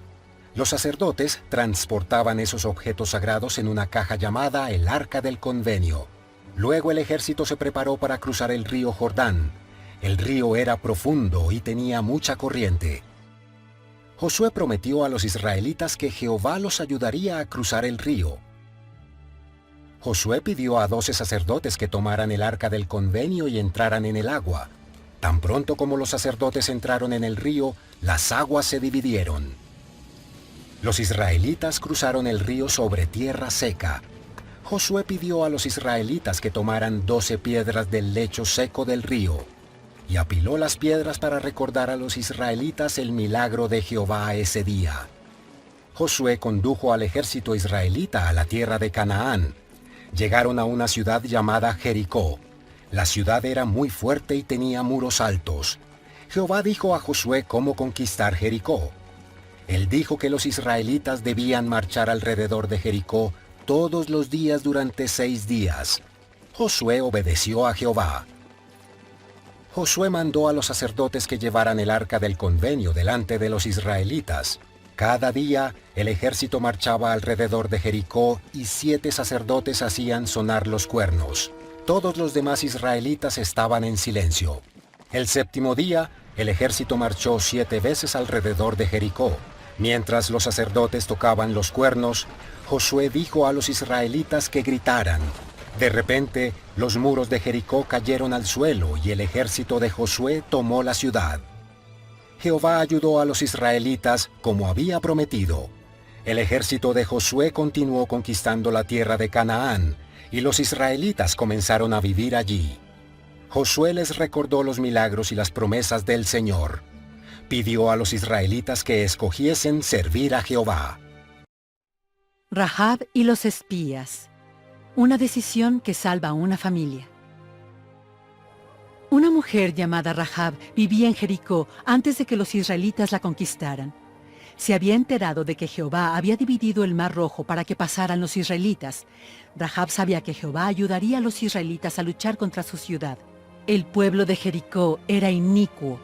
Los sacerdotes transportaban esos objetos sagrados en una caja llamada el Arca del Convenio. Luego el ejército se preparó para cruzar el río Jordán. El río era profundo y tenía mucha corriente. Josué prometió a los israelitas que Jehová los ayudaría a cruzar el río. Josué pidió a 12 sacerdotes que tomaran el arca del convenio y entraran en el agua. Tan pronto como los sacerdotes entraron en el río, las aguas se dividieron. Los israelitas cruzaron el río sobre tierra seca. Josué pidió a los israelitas que tomaran 12 piedras del lecho seco del río, y apiló las piedras para recordar a los israelitas el milagro de Jehová ese día. Josué condujo al ejército israelita a la tierra de Canaán. Llegaron a una ciudad llamada Jericó. La ciudad era muy fuerte y tenía muros altos. Jehová dijo a Josué cómo conquistar Jericó. Él dijo que los israelitas debían marchar alrededor de Jericó todos los días durante 6 días. Josué obedeció a Jehová. Josué mandó a los sacerdotes que llevaran el arca del convenio delante de los israelitas. Cada día el ejército marchaba alrededor de Jericó y 7 sacerdotes hacían sonar los cuernos. Todos los demás israelitas estaban en silencio. El 7º día, el ejército marchó 7 veces alrededor de Jericó. Mientras los sacerdotes tocaban los cuernos, Josué dijo a los israelitas que gritaran. De repente, los muros de Jericó cayeron al suelo y el ejército de Josué tomó la ciudad. Jehová ayudó a los israelitas como había prometido. El ejército de Josué continuó conquistando la tierra de Canaán, y los israelitas comenzaron a vivir allí. Josué les recordó los milagros y las promesas del Señor. Pidió a los israelitas que escogiesen servir a Jehová. Rahab y los espías. Una decisión que salva a una familia. Una mujer llamada Rahab vivía en Jericó antes de que los israelitas la conquistaran. Se había enterado de que Jehová había dividido el Mar Rojo para que pasaran los israelitas. Rahab sabía que Jehová ayudaría a los israelitas a luchar contra su ciudad. El pueblo de Jericó era inicuo.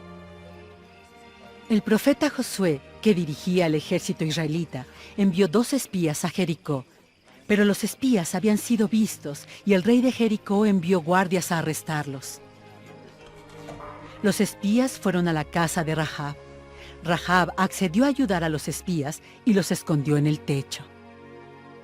El profeta Josué, que dirigía el ejército israelita, envió 2 espías a Jericó. Pero los espías habían sido vistos y el rey de Jericó envió guardias a arrestarlos. Los espías fueron a la casa de Rahab. Rahab accedió a ayudar a los espías y los escondió en el techo.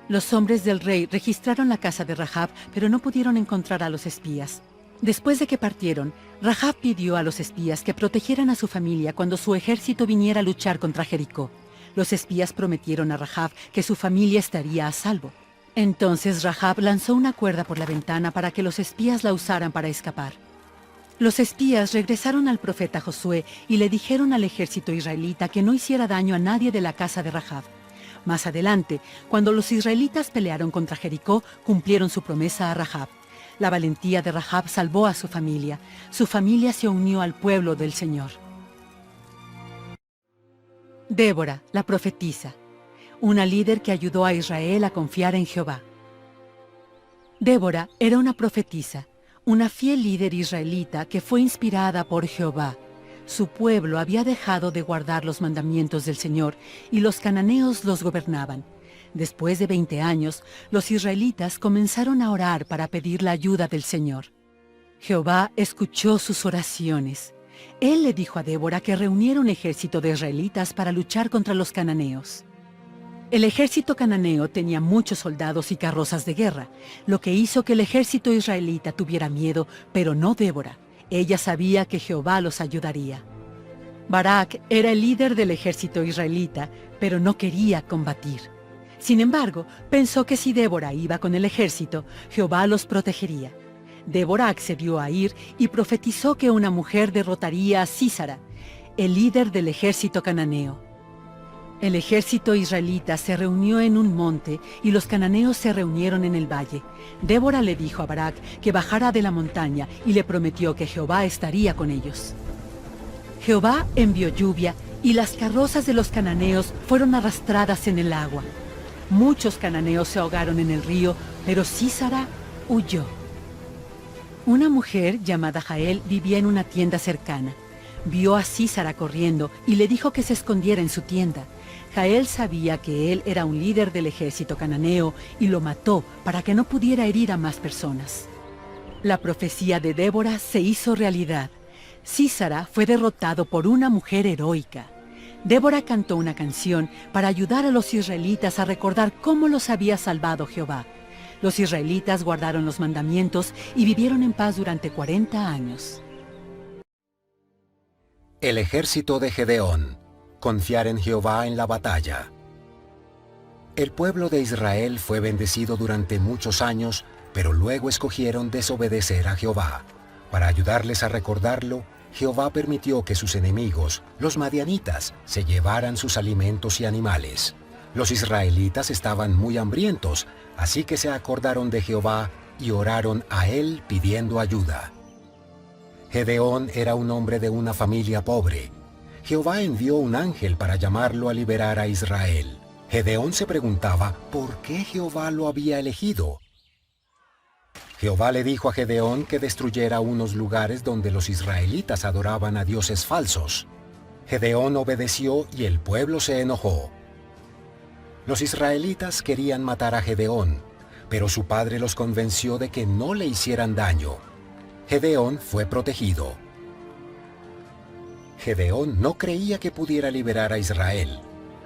Los hombres del rey registraron la casa de Rahab, pero no pudieron encontrar a los espías. Después de que partieron, Rahab pidió a los espías que protegieran a su familia cuando su ejército viniera a luchar contra Jericó. Los espías prometieron a Rahab que su familia estaría a salvo. Entonces Rahab lanzó una cuerda por la ventana para que los espías la usaran para escapar. Los espías regresaron al profeta Josué y le dijeron al ejército israelita que no hiciera daño a nadie de la casa de Rahab. Más adelante, cuando los israelitas pelearon contra Jericó, cumplieron su promesa a Rahab. La valentía de Rahab salvó a su familia. Su familia se unió al pueblo del Señor. Débora, la profetisa, una líder que ayudó a Israel a confiar en Jehová. Débora era una profetisa, una fiel líder israelita que fue inspirada por Jehová. Su pueblo había dejado de guardar los mandamientos del Señor y los cananeos los gobernaban. Después de 20 años, los israelitas comenzaron a orar para pedir la ayuda del Señor. Jehová escuchó sus oraciones. Él le dijo a Débora que reuniera un ejército de israelitas para luchar contra los cananeos. El ejército cananeo tenía muchos soldados y carrozas de guerra, lo que hizo que el ejército israelita tuviera miedo, pero no Débora. Ella sabía que Jehová los ayudaría. Barak era el líder del ejército israelita, pero no quería combatir. Sin embargo, pensó que si Débora iba con el ejército, Jehová los protegería. Débora accedió a ir y profetizó que una mujer derrotaría a Sísara, el líder del ejército cananeo. El ejército israelita se reunió en un monte y los cananeos se reunieron en el valle. Débora le dijo a Barak que bajara de la montaña y le prometió que Jehová estaría con ellos. Jehová envió lluvia y las carrozas de los cananeos fueron arrastradas en el agua. Muchos cananeos se ahogaron en el río, pero Sísara huyó. Una mujer llamada Jael vivía en una tienda cercana. Vio a Sísara corriendo y le dijo que se escondiera en su tienda. Jael sabía que él era un líder del ejército cananeo y lo mató para que no pudiera herir a más personas. La profecía de Débora se hizo realidad. Sísara fue derrotado por una mujer heroica. Débora cantó una canción para ayudar a los israelitas a recordar cómo los había salvado Jehová. Los israelitas guardaron los mandamientos y vivieron en paz durante 40 años. El ejército de Gedeón. Confiar en Jehová en la batalla. El pueblo de Israel fue bendecido durante muchos años, pero luego escogieron desobedecer a Jehová. Para ayudarles a recordarlo, Jehová permitió que sus enemigos, los madianitas, se llevaran sus alimentos y animales. Los israelitas estaban muy hambrientos, así que se acordaron de Jehová y oraron a él pidiendo ayuda. Gedeón era un hombre de una familia pobre. Jehová envió un ángel para llamarlo a liberar a Israel. Gedeón se preguntaba por qué Jehová lo había elegido. Jehová le dijo a Gedeón que destruyera unos lugares donde los israelitas adoraban a dioses falsos. Gedeón obedeció y el pueblo se enojó. Los israelitas querían matar a Gedeón, pero su padre los convenció de que no le hicieran daño. Gedeón fue protegido. Gedeón no creía que pudiera liberar a Israel.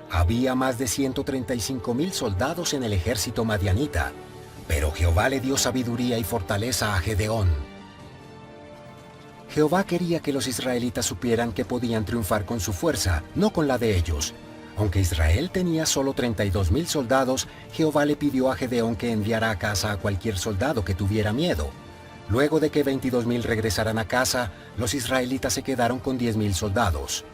Había más de 135,000 soldados en el ejército madianita, pero Jehová le dio sabiduría y fortaleza a Gedeón. Jehová quería que los israelitas supieran que podían triunfar con su fuerza, no con la de ellos. Aunque Israel tenía solo 32,000 soldados, Jehová le pidió a Gedeón que enviara a casa a cualquier soldado que tuviera miedo. Luego de que 22,000 regresaran a casa, los israelitas se quedaron con 10,000 soldados.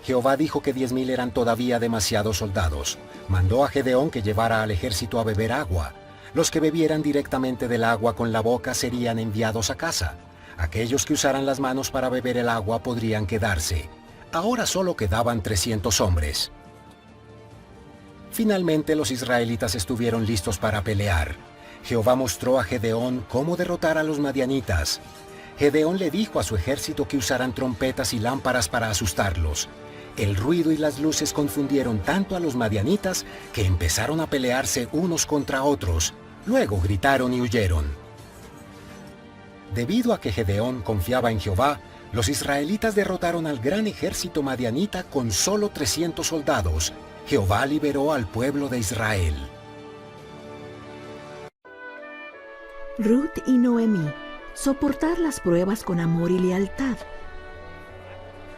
Jehová dijo que 10,000 eran todavía demasiados soldados. Mandó a Gedeón que llevara al ejército a beber agua. Los que bebieran directamente del agua con la boca serían enviados a casa. Aquellos que usaran las manos para beber el agua podrían quedarse. Ahora solo quedaban 300 hombres. Finalmente los israelitas estuvieron listos para pelear. Jehová mostró a Gedeón cómo derrotar a los madianitas. Gedeón le dijo a su ejército que usaran trompetas y lámparas para asustarlos. El ruido y las luces confundieron tanto a los madianitas que empezaron a pelearse unos contra otros. Luego gritaron y huyeron. Debido a que Gedeón confiaba en Jehová, los israelitas derrotaron al gran ejército madianita con solo 300 soldados. Jehová liberó al pueblo de Israel. Ruth y Noemí. Soportar las pruebas con amor y lealtad.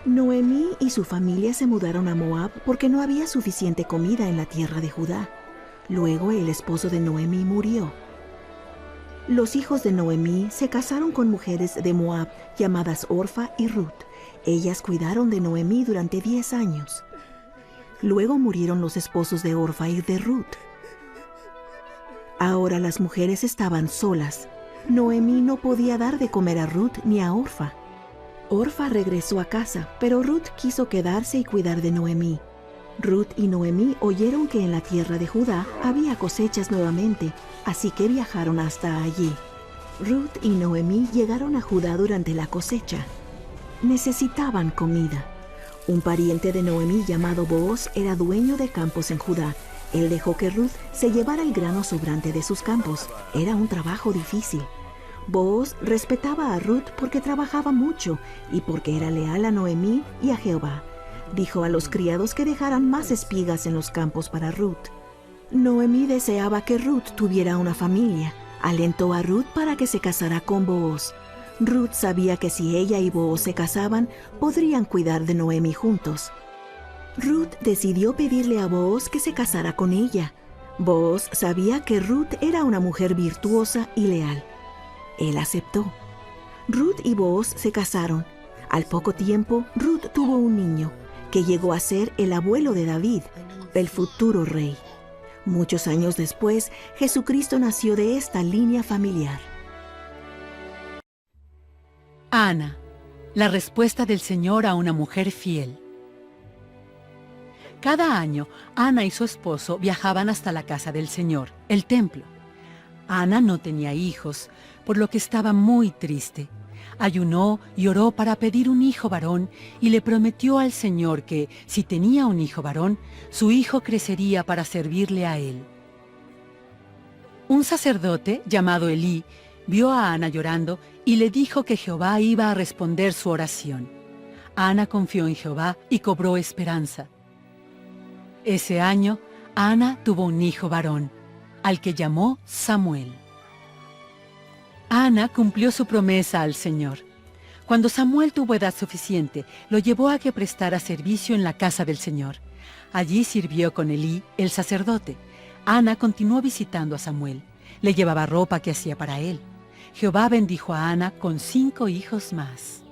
Noemí y su familia se mudaron a Moab porque no había suficiente comida en la tierra de Judá. Luego el esposo de Noemí murió. Los hijos de Noemí se casaron con mujeres de Moab llamadas Orfa y Ruth. Ellas cuidaron de Noemí durante 10 años. Luego murieron los esposos de Orfa y de Ruth. Ahora las mujeres estaban solas. Noemí no podía dar de comer a Ruth ni a Orfa. Orfa regresó a casa, pero Ruth quiso quedarse y cuidar de Noemí. Ruth y Noemí oyeron que en la tierra de Judá había cosechas nuevamente, así que viajaron hasta allí. Ruth y Noemí llegaron a Judá durante la cosecha. Necesitaban comida. Un pariente de Noemí llamado Booz era dueño de campos en Judá. Él dejó que Ruth se llevara el grano sobrante de sus campos. Era un trabajo difícil. Booz respetaba a Ruth porque trabajaba mucho y porque era leal a Noemí y a Jehová. Dijo a los criados que dejaran más espigas en los campos para Ruth. Noemí deseaba que Ruth tuviera una familia. Alentó a Ruth para que se casara con Booz. Ruth sabía que si ella y Booz se casaban, podrían cuidar de Noemí juntos. Ruth decidió pedirle a Booz que se casara con ella. Booz sabía que Ruth era una mujer virtuosa y leal. Él aceptó. Ruth y Booz se casaron. Al poco tiempo, Ruth tuvo un niño, que llegó a ser el abuelo de David, el futuro rey. Muchos años después, Jesucristo nació de esta línea familiar. Ana, la respuesta del Señor a una mujer fiel. Cada año, Ana y su esposo viajaban hasta la casa del Señor, el templo. Ana no tenía hijos, por lo que estaba muy triste. Ayunó y oró para pedir un hijo varón y le prometió al Señor que, si tenía un hijo varón, su hijo crecería para servirle a él. Un sacerdote llamado Elí vio a Ana llorando y le dijo que Jehová iba a responder su oración. Ana confió en Jehová y cobró esperanza. Ese año, Ana tuvo un hijo varón, al que llamó Samuel. Ana cumplió su promesa al Señor. Cuando Samuel tuvo edad suficiente, lo llevó a que prestara servicio en la casa del Señor. Allí sirvió con Elí, el sacerdote. Ana continuó visitando a Samuel. Le llevaba ropa que hacía para él. Jehová bendijo a Ana con 5 hijos más.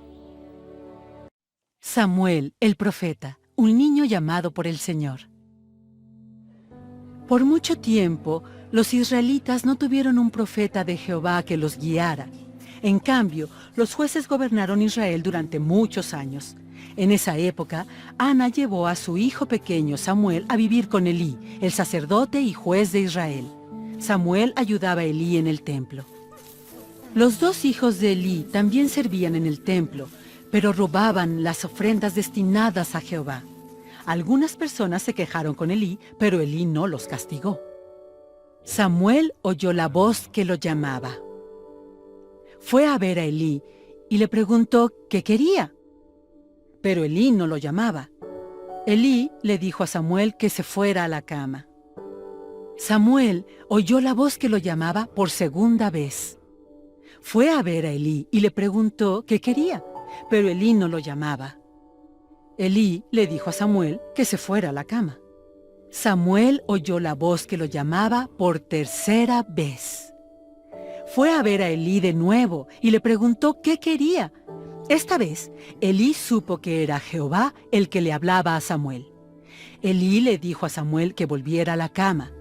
Samuel, el profeta, un niño llamado por el Señor. Por mucho tiempo, los israelitas no tuvieron un profeta de Jehová que los guiara. En cambio, los jueces gobernaron Israel durante muchos años. En esa época, Ana llevó a su hijo pequeño Samuel a vivir con Elí, el sacerdote y juez de Israel. Samuel ayudaba a Elí en el templo. Los 2 hijos de Elí también servían en el templo, pero robaban las ofrendas destinadas a Jehová. Algunas personas se quejaron con Elí, pero Elí no los castigó. Samuel oyó la voz que lo llamaba. Fue a ver a Elí y le preguntó qué quería. Pero Elí no lo llamaba. Elí le dijo a Samuel que se fuera a la cama. Samuel oyó la voz que lo llamaba por segunda vez. Fue a ver a Elí y le preguntó qué quería, pero Elí no lo llamaba. Elí le dijo a Samuel que se fuera a la cama. Samuel oyó la voz que lo llamaba por tercera vez. Fue a ver a Elí de nuevo y le preguntó qué quería. Esta vez, Elí supo que era Jehová el que le hablaba a Samuel. Elí le dijo a Samuel que volviera a la cama.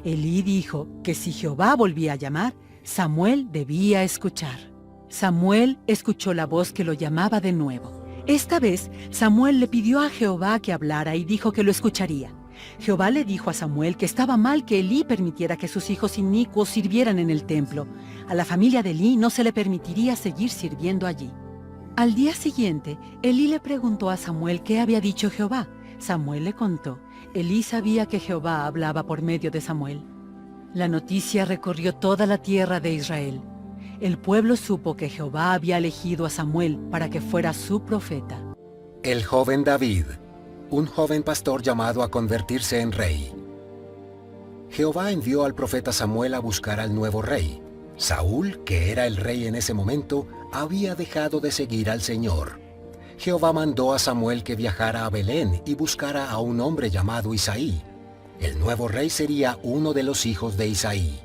Elí dijo que si Jehová volvía a llamar, Samuel debía escuchar. Samuel escuchó la voz que lo llamaba de nuevo. Esta vez, Samuel le pidió a Jehová que hablara y dijo que lo escucharía. Jehová le dijo a Samuel que estaba mal que Elí permitiera que sus hijos inicuos sirvieran en el templo. A la familia de Elí no se le permitiría seguir sirviendo allí. Al día siguiente, Elí le preguntó a Samuel qué había dicho Jehová. Samuel le contó. Elí sabía que Jehová hablaba por medio de Samuel. La noticia recorrió toda la tierra de Israel. El pueblo supo que Jehová había elegido a Samuel para que fuera su profeta. El joven David, un joven pastor llamado a convertirse en rey. Jehová envió al profeta Samuel a buscar al nuevo rey. Saúl, que era el rey en ese momento, había dejado de seguir al Señor. Jehová mandó a Samuel que viajara a Belén y buscara a un hombre llamado Isaí. El nuevo rey sería uno de los hijos de Isaí.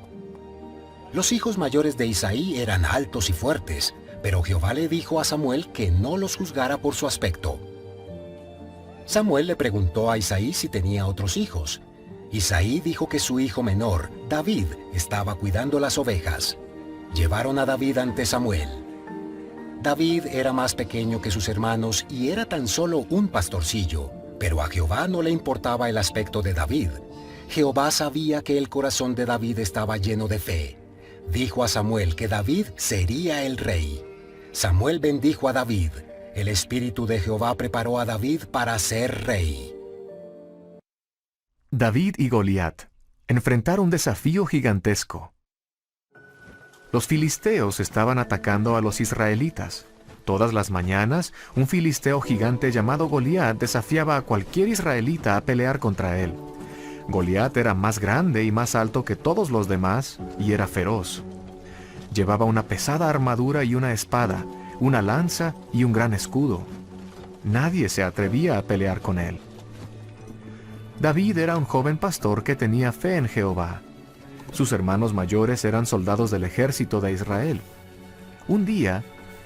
Los hijos mayores de Isaí eran altos y fuertes, pero Jehová le dijo a Samuel que no los juzgara por su aspecto. Samuel le preguntó a Isaí si tenía otros hijos. Isaí dijo que su hijo menor, David, estaba cuidando las ovejas. Llevaron a David ante Samuel. David era más pequeño que sus hermanos y era tan solo un pastorcillo, pero a Jehová no le importaba el aspecto de David. Jehová sabía que el corazón de David estaba lleno de fe. Dijo a Samuel que David sería el rey. Samuel bendijo a David. El Espíritu de Jehová preparó a David para ser rey. David y Goliat enfrentaron un desafío gigantesco. Los filisteos estaban atacando a los israelitas. Todas las mañanas, un filisteo gigante llamado Goliat desafiaba a cualquier israelita a pelear contra él. Goliat era más grande y más alto que todos los demás y era feroz. Llevaba una pesada armadura y una espada, una lanza y un gran escudo. Nadie se atrevía a pelear con él. David era un joven pastor que tenía fe en Jehová. Sus hermanos mayores eran soldados del ejército de Israel. Un día,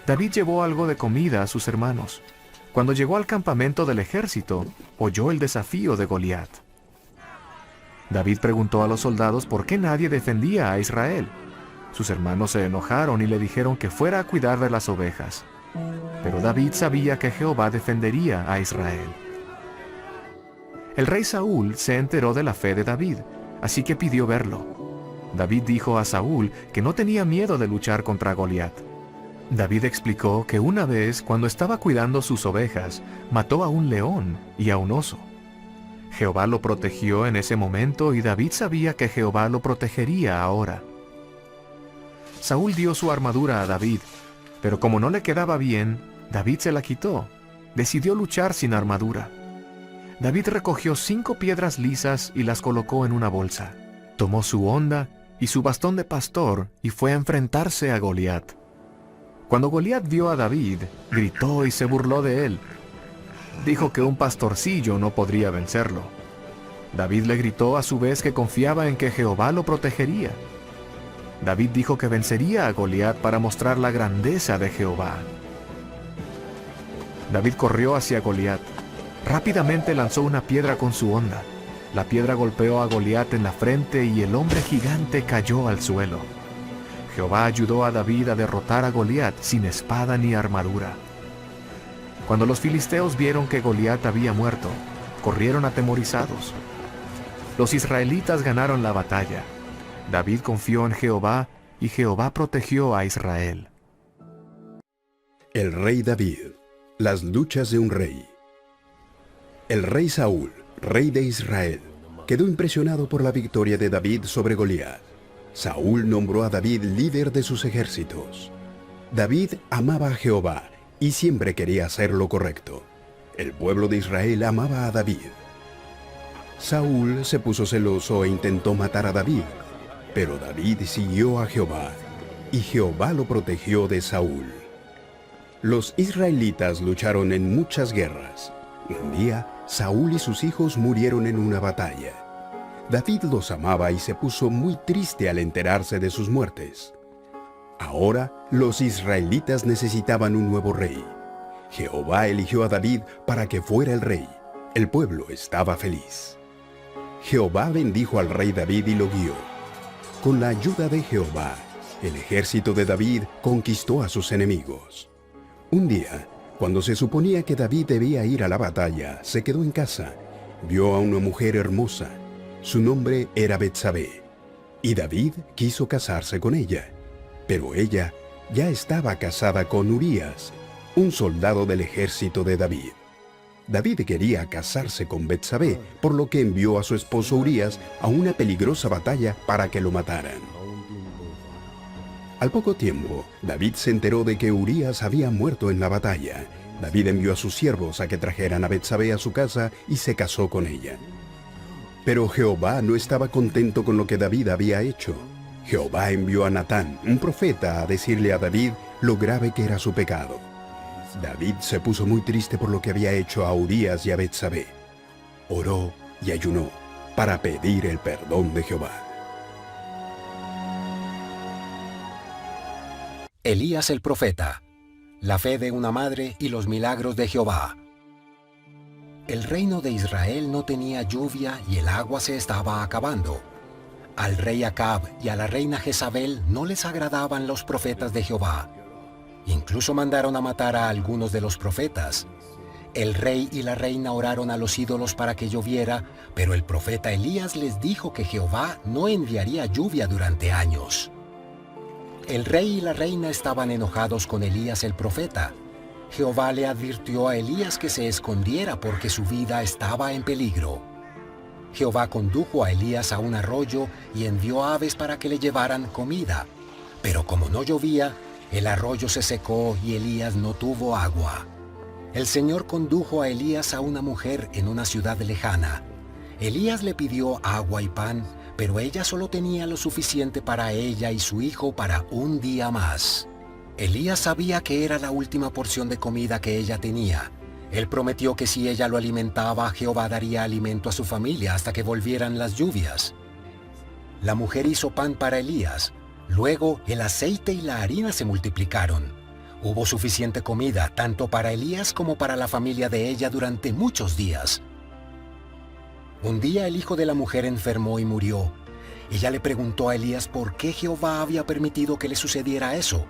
David llevó algo de comida a sus hermanos. Cuando llegó al campamento del ejército, oyó el desafío de Goliat. David preguntó a los soldados por qué nadie defendía a Israel. Sus hermanos se enojaron y le dijeron que fuera a cuidar de las ovejas. Pero David sabía que Jehová defendería a Israel. El rey Saúl se enteró de la fe de David, así que pidió verlo. David dijo a Saúl que no tenía miedo de luchar contra Goliat. David explicó que una vez, cuando estaba cuidando sus ovejas, mató a un león y a un oso. Jehová lo protegió en ese momento y David sabía que Jehová lo protegería ahora. Saúl dio su armadura a David, pero como no le quedaba bien, David se la quitó. decidió luchar sin armadura. David recogió 5 piedras lisas y las colocó en una bolsa. Tomó su honda y su bastón de pastor y fue a enfrentarse a Goliat. Cuando Goliat vio a David, gritó y se burló de él. Dijo que un pastorcillo no podría vencerlo. David le gritó a su vez que confiaba en que Jehová lo protegería. David dijo que vencería a Goliat para mostrar la grandeza de Jehová. David corrió hacia Goliat. Rápidamente lanzó una piedra con su honda. La piedra golpeó a Goliat en la frente y el hombre gigante cayó al suelo. Jehová ayudó a David a derrotar a Goliat sin espada ni armadura. Cuando los filisteos vieron que Goliat había muerto, corrieron atemorizados. Los israelitas ganaron la batalla. David confió en Jehová y Jehová protegió a Israel. El rey David. Las luchas de un rey. El rey Saúl, rey de Israel, quedó impresionado por la victoria de David sobre Goliat. Saúl nombró a David líder de sus ejércitos. David amaba a Jehová y siempre quería hacer lo correcto. El pueblo de Israel amaba a David. Saúl se puso celoso e intentó matar a David, pero David siguió a Jehová, y Jehová lo protegió de Saúl. Los israelitas lucharon en muchas guerras. Un día, Saúl y sus hijos murieron en una batalla. David los amaba y se puso muy triste al enterarse de sus muertes. Ahora, los israelitas necesitaban un nuevo rey. Jehová eligió a David para que fuera el rey. El pueblo estaba feliz. Jehová bendijo al rey David y lo guió. Con la ayuda de Jehová, el ejército de David conquistó a sus enemigos. Un día, cuando se suponía que David debía ir a la batalla, se quedó en casa. Vio a una mujer hermosa. Su nombre era Betsabé. Y David quiso casarse con ella. Pero ella ya estaba casada con Urías, un soldado del ejército de David. David quería casarse con Betsabé, por lo que envió a su esposo Urías a una peligrosa batalla para que lo mataran. Al poco tiempo, David se enteró de que Urías había muerto en la batalla. David envió a sus siervos a que trajeran a Betsabé a su casa y se casó con ella. Pero Jehová no estaba contento con lo que David había hecho. Jehová envió a Natán, un profeta, a decirle a David lo grave que era su pecado. David se puso muy triste por lo que había hecho a Urías y a Betsabé. Oró y ayunó para pedir el perdón de Jehová. Elías el profeta, la fe de una madre y los milagros de Jehová. El reino de Israel no tenía lluvia y el agua se estaba acabando. Al rey Acab y a la reina Jezabel no les agradaban los profetas de Jehová. Incluso mandaron a matar a algunos de los profetas. El rey y la reina oraron a los ídolos para que lloviera, pero el profeta Elías les dijo que Jehová no enviaría lluvia durante años. El rey y la reina estaban enojados con Elías el profeta. Jehová le advirtió a Elías que se escondiera porque su vida estaba en peligro. Jehová condujo a Elías a un arroyo y envió aves para que le llevaran comida. Pero como no llovía, el arroyo se secó y Elías no tuvo agua. El Señor condujo a Elías a una mujer en una ciudad lejana. Elías le pidió agua y pan, pero ella solo tenía lo suficiente para ella y su hijo para un día más. Elías sabía que era la última porción de comida que ella tenía. Él prometió que si ella lo alimentaba, Jehová daría alimento a su familia hasta que volvieran las lluvias. La mujer hizo pan para Elías. Luego el aceite y la harina se multiplicaron. Hubo suficiente comida tanto para Elías como para la familia de ella durante muchos días. Un día el hijo de la mujer enfermó y murió. Ella le preguntó a Elías por qué Jehová había permitido que le sucediera eso.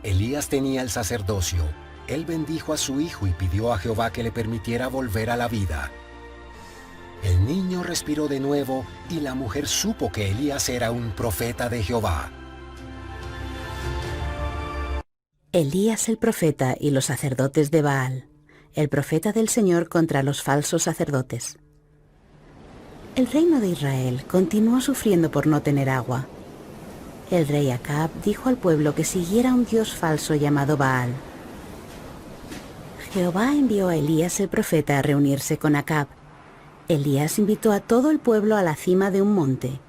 Elías tenía el sacerdocio. Él bendijo a su hijo y pidió a Jehová que le permitiera volver a la vida. El niño respiró de nuevo y la mujer supo que Elías era un profeta de Jehová. Elías el profeta y los sacerdotes de Baal, el profeta del Señor contra los falsos sacerdotes. El reino de Israel continuó sufriendo por no tener agua. El rey Acab dijo al pueblo que siguiera a un dios falso llamado Baal. Jehová envió a Elías el profeta a reunirse con Acab. Elías invitó a todo el pueblo a la cima de un monte.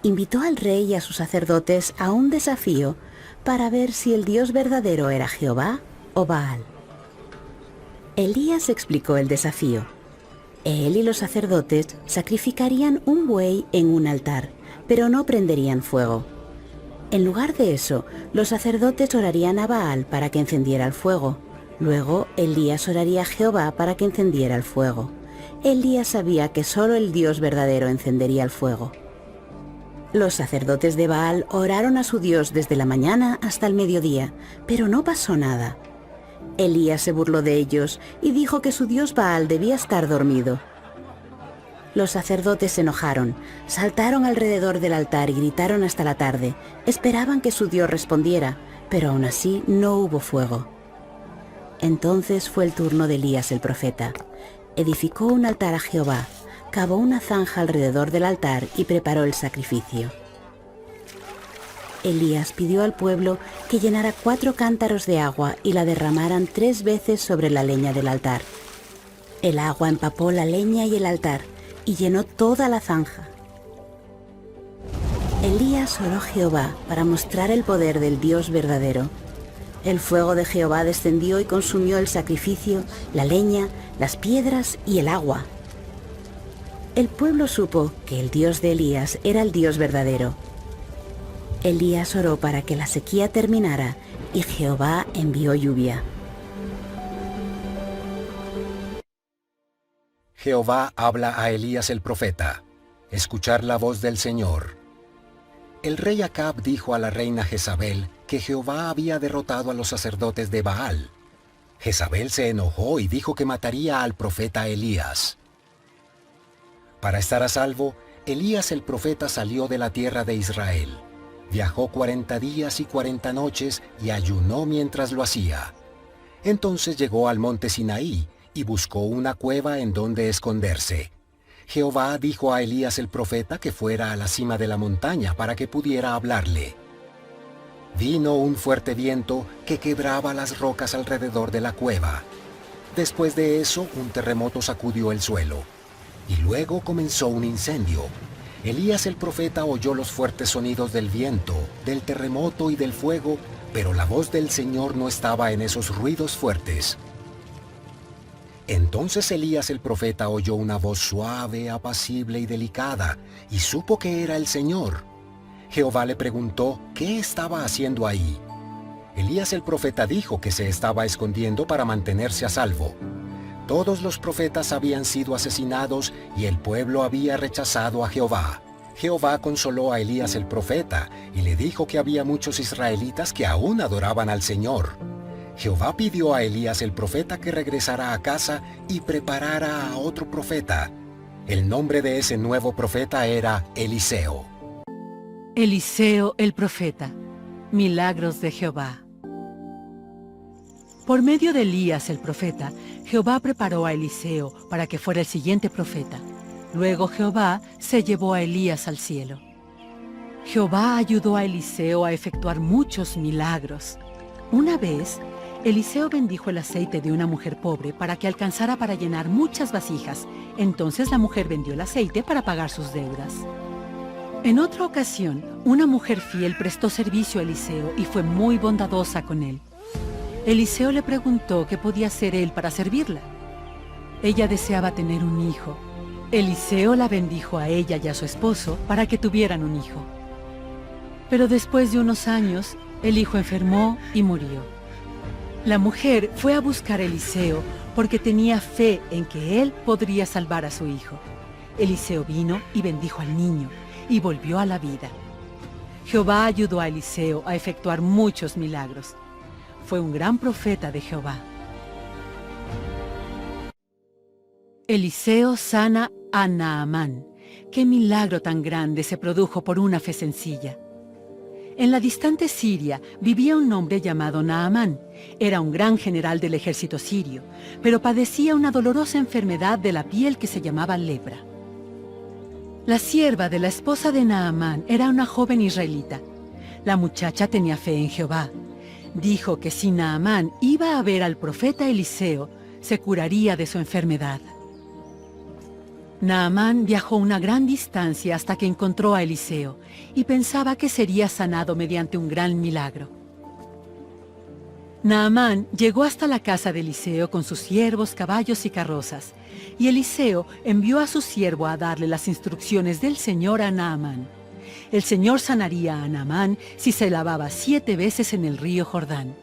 Invitó al rey y a sus sacerdotes a un desafío para ver si el Dios verdadero era Jehová o Baal. Elías explicó el desafío. Él y los sacerdotes sacrificarían un buey en un altar, pero no prenderían fuego. En lugar de eso, los sacerdotes orarían a Baal para que encendiera el fuego. Luego, Elías oraría a Jehová para que encendiera el fuego. Elías sabía que solo el Dios verdadero encendería el fuego. Los sacerdotes de Baal oraron a su Dios desde la mañana hasta el mediodía, pero no pasó nada. Elías se burló de ellos y dijo que su Dios Baal debía estar dormido. Los sacerdotes se enojaron, saltaron alrededor del altar y gritaron hasta la tarde. Esperaban que su Dios respondiera, pero aún así no hubo fuego. Entonces fue el turno de Elías el profeta. Edificó un altar a Jehová, cavó una zanja alrededor del altar y preparó el sacrificio. Elías pidió al pueblo que llenara 4 cántaros de agua y la derramaran 3 veces sobre la leña del altar. El agua empapó la leña y el altar y llenó toda la zanja. Elías oró a Jehová para mostrar el poder del Dios verdadero. El fuego de Jehová descendió y consumió el sacrificio, la leña, las piedras y el agua. El pueblo supo que el Dios de Elías era el Dios verdadero. Elías oró para que la sequía terminara y Jehová envió lluvia. Jehová habla a Elías el profeta. Escuchar la voz del Señor. El rey Acab dijo a la reina Jezabel que Jehová había derrotado a los sacerdotes de Baal. Jezabel se enojó y dijo que mataría al profeta Elías. Para estar a salvo, Elías el profeta salió de la tierra de Israel. Viajó 40 días y 40 noches y ayunó mientras lo hacía. Entonces llegó al monte Sinaí y buscó una cueva en donde esconderse. Jehová dijo a Elías el profeta que fuera a la cima de la montaña para que pudiera hablarle. Vino un fuerte viento que quebraba las rocas alrededor de la cueva. Después de eso, un terremoto sacudió el suelo. Y luego comenzó un incendio. Elías el profeta oyó los fuertes sonidos del viento, del terremoto y del fuego, pero la voz del Señor no estaba en esos ruidos fuertes. Entonces Elías el profeta oyó una voz suave, apacible y delicada, y supo que era el Señor. Jehová le preguntó qué estaba haciendo ahí. Elías el profeta dijo que se estaba escondiendo para mantenerse a salvo. Todos los profetas habían sido asesinados y el pueblo había rechazado a Jehová. Jehová consoló a Elías el profeta y le dijo que había muchos israelitas que aún adoraban al Señor. Jehová pidió a Elías el profeta que regresara a casa y preparara a otro profeta. El nombre de ese nuevo profeta era Eliseo. Eliseo el profeta. Milagros de Jehová. Por medio de Elías el profeta, Jehová preparó a Eliseo para que fuera el siguiente profeta. Luego Jehová se llevó a Elías al cielo. Jehová ayudó a Eliseo a efectuar muchos milagros. Una vez, Eliseo bendijo el aceite de una mujer pobre para que alcanzara para llenar muchas vasijas. Entonces la mujer vendió el aceite para pagar sus deudas. En otra ocasión, una mujer fiel prestó servicio a Eliseo y fue muy bondadosa con él. Eliseo le preguntó qué podía hacer él para servirla. Ella deseaba tener un hijo. Eliseo la bendijo a ella y a su esposo para que tuvieran un hijo. Pero después de unos años, el hijo enfermó y murió. La mujer fue a buscar a Eliseo porque tenía fe en que él podría salvar a su hijo. Eliseo vino y bendijo al niño y volvió a la vida. Jehová ayudó a Eliseo a efectuar muchos milagros. Fue un gran profeta de Jehová. Eliseo sana a Naamán. ¡Qué milagro tan grande se produjo por una fe sencilla! En la distante Siria vivía un hombre llamado Naamán. Era un gran general del ejército sirio, pero padecía una dolorosa enfermedad de la piel que se llamaba lepra. La sierva de la esposa de Naamán era una joven israelita. La muchacha tenía fe en Jehová. dijo que si Naamán iba a ver al profeta Eliseo, se curaría de su enfermedad. Naamán viajó una gran distancia hasta que encontró a Eliseo y pensaba que sería sanado mediante un gran milagro. Naamán llegó hasta la casa de Eliseo con sus siervos, caballos y carrozas, y Eliseo envió a su siervo a darle las instrucciones del Señor a Naamán. El Señor sanaría a Naamán si se lavaba 7 veces en el río Jordán.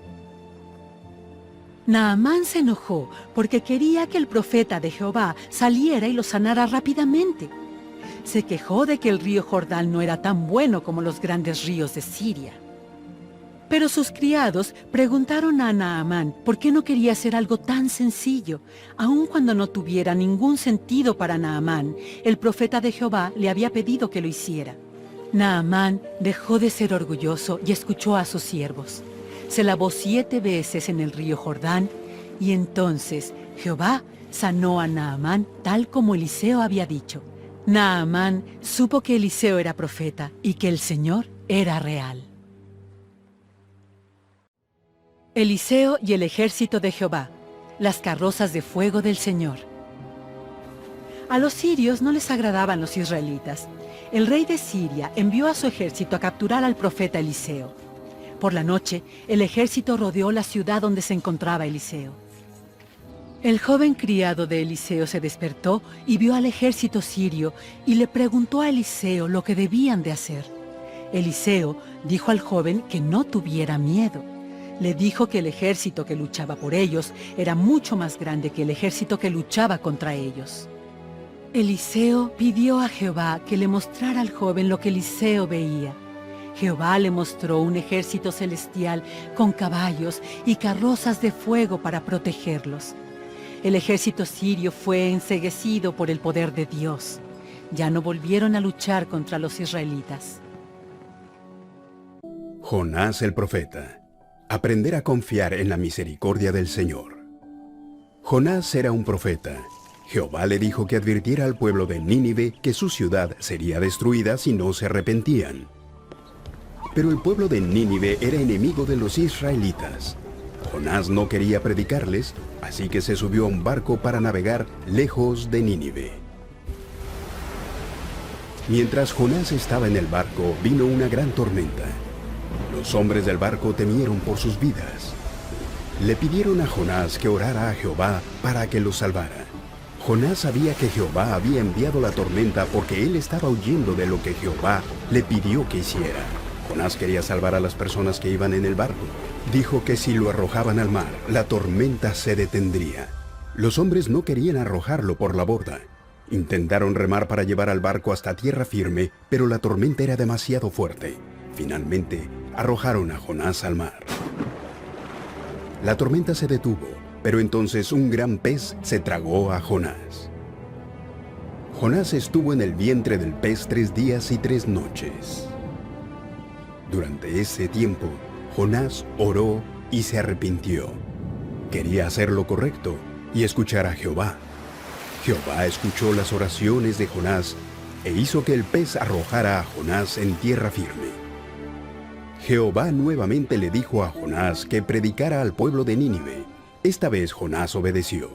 Naamán se enojó porque quería que el profeta de Jehová saliera y lo sanara rápidamente. Se quejó de que el río Jordán no era tan bueno como los grandes ríos de Siria. Pero sus criados preguntaron a Naamán por qué no quería hacer algo tan sencillo. Aun cuando no tuviera ningún sentido para Naamán, el profeta de Jehová le había pedido que lo hiciera. Naamán dejó de ser orgulloso y escuchó a sus siervos. Se lavó 7 veces en el río Jordán, y entonces Jehová sanó a Naamán tal como Eliseo había dicho. Naamán supo que Eliseo era profeta y que el Señor era real. Eliseo y el ejército de Jehová, las carrozas de fuego del Señor. A los sirios no les agradaban los israelitas. El rey de Siria envió a su ejército a capturar al profeta Eliseo. Por la noche, el ejército rodeó la ciudad donde se encontraba Eliseo. El joven criado de Eliseo se despertó y vio al ejército sirio y le preguntó a Eliseo lo que debían de hacer. Eliseo dijo al joven que no tuviera miedo. Le dijo que el ejército que luchaba por ellos era mucho más grande que el ejército que luchaba contra ellos. Eliseo pidió a Jehová que le mostrara al joven lo que Eliseo veía. Jehová le mostró un ejército celestial con caballos y carrozas de fuego para protegerlos. El ejército sirio fue enceguecido por el poder de Dios. Ya no volvieron a luchar contra los israelitas. Jonás el profeta. Aprender a confiar en la misericordia del Señor. Jonás era un profeta. Jehová le dijo que advirtiera al pueblo de Nínive que su ciudad sería destruida si no se arrepentían. Pero el pueblo de Nínive era enemigo de los israelitas. Jonás no quería predicarles, así que se subió a un barco para navegar lejos de Nínive. Mientras Jonás estaba en el barco, vino una gran tormenta. Los hombres del barco temieron por sus vidas. Le pidieron a Jonás que orara a Jehová para que los salvara. Jonás sabía que Jehová había enviado la tormenta porque él estaba huyendo de lo que Jehová le pidió que hiciera. Jonás quería salvar a las personas que iban en el barco. Dijo que si lo arrojaban al mar, la tormenta se detendría. Los hombres no querían arrojarlo por la borda. Intentaron remar para llevar al barco hasta tierra firme, pero la tormenta era demasiado fuerte. Finalmente, arrojaron a Jonás al mar. La tormenta se detuvo, pero entonces un gran pez se tragó a Jonás. Jonás estuvo en el vientre del pez 3 días y 3 noches. Durante ese tiempo, Jonás oró y se arrepintió. Quería hacer lo correcto y escuchar a Jehová. Jehová escuchó las oraciones de Jonás e hizo que el pez arrojara a Jonás en tierra firme. Jehová nuevamente le dijo a Jonás que predicara al pueblo de Nínive. Esta vez Jonás obedeció.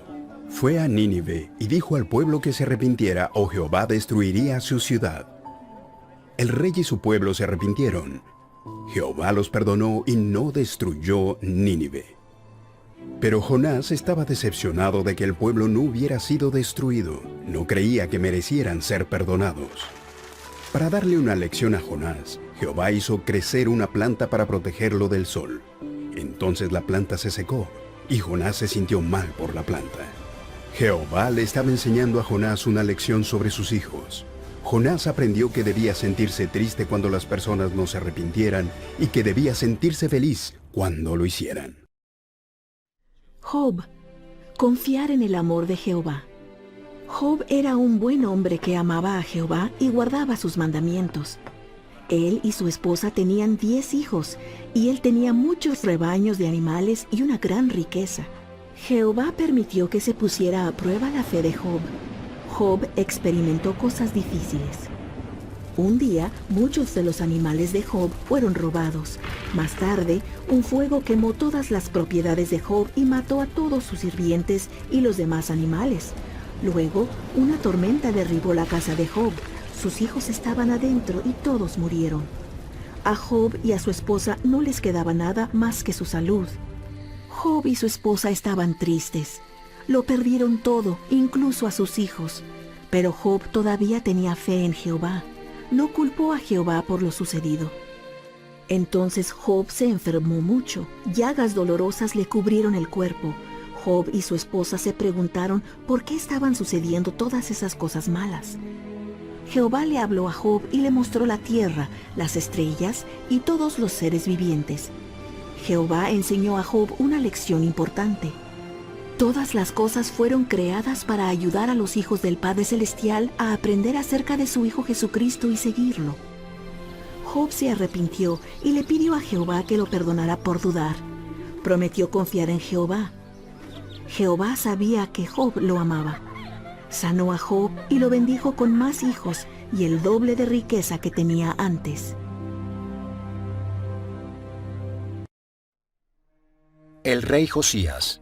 Fue a Nínive y dijo al pueblo que se arrepintiera o Jehová destruiría su ciudad. El rey y su pueblo se arrepintieron. Jehová los perdonó y no destruyó Nínive. Pero Jonás estaba decepcionado de que el pueblo no hubiera sido destruido. No creía que merecieran ser perdonados. Para darle una lección a Jonás, Jehová hizo crecer una planta para protegerlo del sol. Entonces la planta se secó y Jonás se sintió mal por la planta. Jehová le estaba enseñando a Jonás una lección sobre sus hijos. Jonás aprendió que debía sentirse triste cuando las personas no se arrepintieran y que debía sentirse feliz cuando lo hicieran. Job. Confiar en el amor de Jehová. Job era un buen hombre que amaba a Jehová y guardaba sus mandamientos. Él y su esposa tenían 10 hijos, y él tenía muchos rebaños de animales y una gran riqueza. Jehová permitió que se pusiera a prueba la fe de Job. Job experimentó cosas difíciles. Un día, muchos de los animales de Job fueron robados. Más tarde, un fuego quemó todas las propiedades de Job y mató a todos sus sirvientes y los demás animales. Luego, una tormenta derribó la casa de Job. Sus hijos estaban adentro y todos murieron. A Job y a su esposa no les quedaba nada más que su salud. Job y su esposa estaban tristes. Lo perdieron todo, incluso a sus hijos. Pero Job todavía tenía fe en Jehová. No culpó a Jehová por lo sucedido. Entonces Job se enfermó mucho. Llagas dolorosas le cubrieron el cuerpo. Job y su esposa se preguntaron por qué estaban sucediendo todas esas cosas malas. Jehová le habló a Job y le mostró la tierra, las estrellas y todos los seres vivientes. Jehová enseñó a Job una lección importante. Todas las cosas fueron creadas para ayudar a los hijos del Padre Celestial a aprender acerca de su Hijo Jesucristo y seguirlo. Job se arrepintió y le pidió a Jehová que lo perdonara por dudar. Prometió confiar en Jehová. Jehová sabía que Job lo amaba. Sanó a Job y lo bendijo con más hijos y el doble de riqueza que tenía antes. El rey Josías.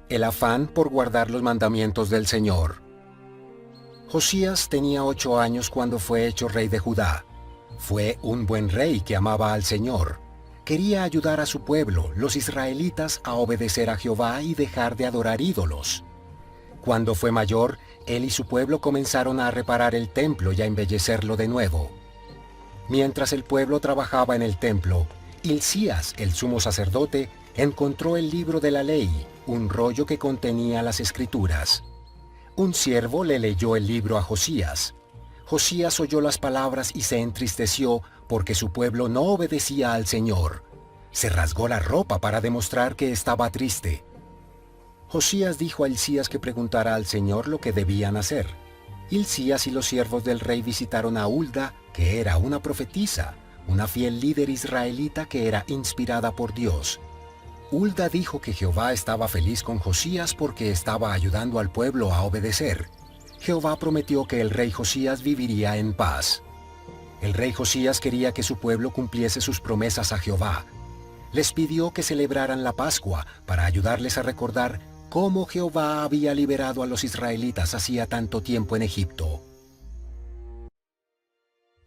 El afán por guardar los mandamientos del Señor. Josías tenía 8 años cuando fue hecho rey de Judá. Fue un buen rey que amaba al Señor. Quería ayudar a su pueblo, los israelitas, a obedecer a Jehová y dejar de adorar ídolos. Cuando fue mayor, él y su pueblo comenzaron a reparar el templo y a embellecerlo de nuevo. Mientras el pueblo trabajaba en el templo, Hilcías, el sumo sacerdote, encontró el libro de la ley, un rollo que contenía las escrituras. Un siervo le leyó el libro a Josías. Josías oyó las palabras y se entristeció porque su pueblo no obedecía al Señor. Se rasgó la ropa para demostrar que estaba triste. Josías dijo a Hilcías que preguntara al Señor lo que debían hacer. Hilcías y los siervos del rey visitaron a Hulda, que era una profetisa, una fiel líder israelita que era inspirada por Dios. Hulda dijo que Jehová estaba feliz con Josías porque estaba ayudando al pueblo a obedecer. Jehová prometió que el rey Josías viviría en paz. El rey Josías quería que su pueblo cumpliese sus promesas a Jehová. Les pidió que celebraran la Pascua para ayudarles a recordar cómo Jehová había liberado a los israelitas hacía tanto tiempo en Egipto.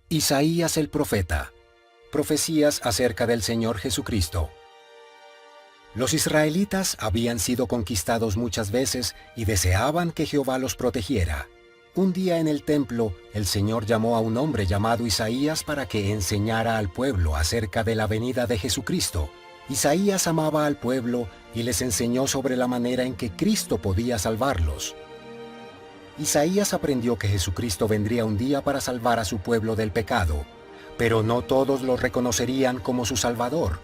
Isaías el profeta. Profecías acerca del Señor Jesucristo. Los israelitas habían sido conquistados muchas veces y deseaban que Jehová los protegiera. Un día en el templo, el Señor llamó a un hombre llamado Isaías para que enseñara al pueblo acerca de la venida de Jesucristo. Isaías amaba al pueblo y les enseñó sobre la manera en que Cristo podía salvarlos. Isaías aprendió que Jesucristo vendría un día para salvar a su pueblo del pecado, pero no todos lo reconocerían como su Salvador.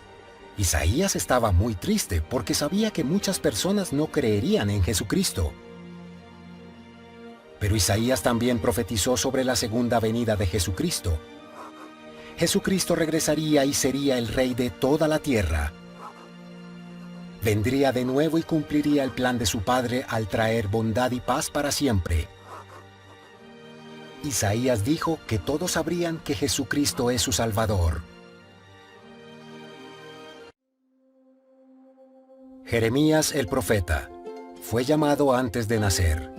Isaías estaba muy triste porque sabía que muchas personas no creerían en Jesucristo. Pero Isaías también profetizó sobre la segunda venida de Jesucristo. Jesucristo regresaría y sería el Rey de toda la tierra. Vendría de nuevo y cumpliría el plan de su Padre al traer bondad y paz para siempre. Isaías dijo que todos sabrían que Jesucristo es su Salvador. Jeremías el profeta. Fue llamado antes de nacer.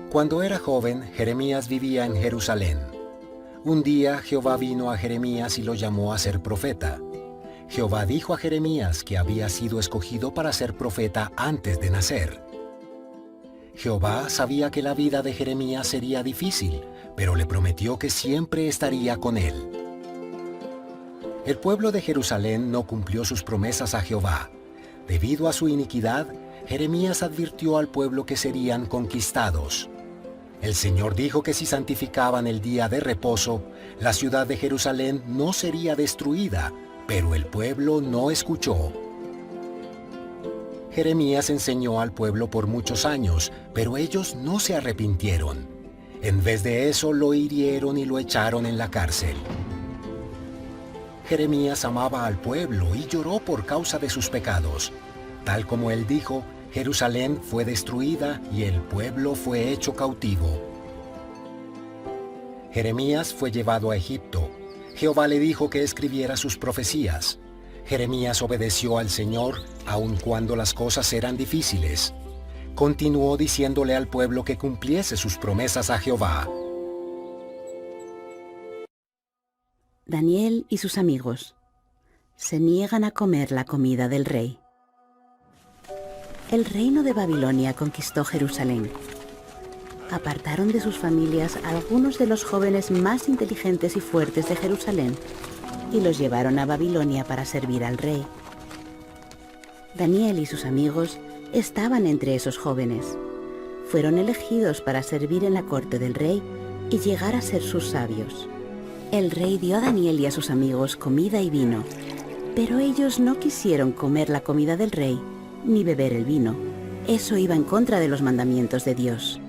Cuando era joven, Jeremías vivía en Jerusalén. Un día Jehová vino a Jeremías y lo llamó a ser profeta. Jehová dijo a Jeremías que había sido escogido para ser profeta antes de nacer. Jehová sabía que la vida de Jeremías sería difícil, pero le prometió que siempre estaría con él. El pueblo de Jerusalén no cumplió sus promesas a Jehová. Debido a su iniquidad, Jeremías advirtió al pueblo que serían conquistados. El Señor dijo que si santificaban el día de reposo, la ciudad de Jerusalén no sería destruida, pero el pueblo no escuchó. Jeremías enseñó al pueblo por muchos años, pero ellos no se arrepintieron. En vez de eso, lo hirieron y lo echaron en la cárcel. Jeremías amaba al pueblo y lloró por causa de sus pecados. Tal como él dijo, Jerusalén fue destruida y el pueblo fue hecho cautivo. Jeremías fue llevado a Egipto. Jehová le dijo que escribiera sus profecías. Jeremías obedeció al Señor aun cuando las cosas eran difíciles. Continuó diciéndole al pueblo que cumpliese sus promesas a Jehová. Daniel y sus amigos se niegan a comer la comida del rey. El reino de Babilonia conquistó Jerusalén. Apartaron de sus familias a algunos de los jóvenes más inteligentes y fuertes de Jerusalén y los llevaron a Babilonia para servir al rey. Daniel y sus amigos estaban entre esos jóvenes. Fueron elegidos para servir en la corte del rey y llegar a ser sus sabios. El rey dio a Daniel y a sus amigos comida y vino, pero ellos no quisieron comer la comida del rey ni beber el vino. Eso iba en contra de los mandamientos de Dios.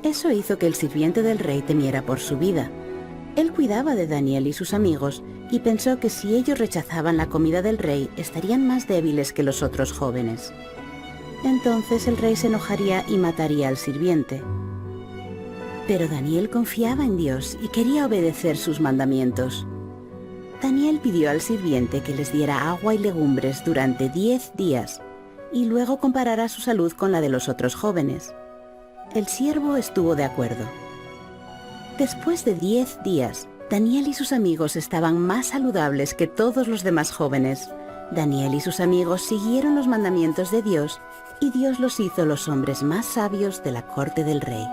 Eso hizo que el sirviente del rey temiera por su vida. Él cuidaba de Daniel y sus amigos y pensó que si ellos rechazaban la comida del rey, estarían más débiles que los otros jóvenes. Entonces el rey se enojaría y mataría al sirviente. Pero Daniel confiaba en Dios y quería obedecer sus mandamientos. Daniel pidió al sirviente que les diera agua y legumbres durante 10 días y luego comparara su salud con la de los otros jóvenes. El siervo estuvo de acuerdo. Después de 10 días, Daniel y sus amigos estaban más saludables que todos los demás jóvenes. Daniel y sus amigos siguieron los mandamientos de Dios y Dios los hizo los hombres más sabios de la corte del rey.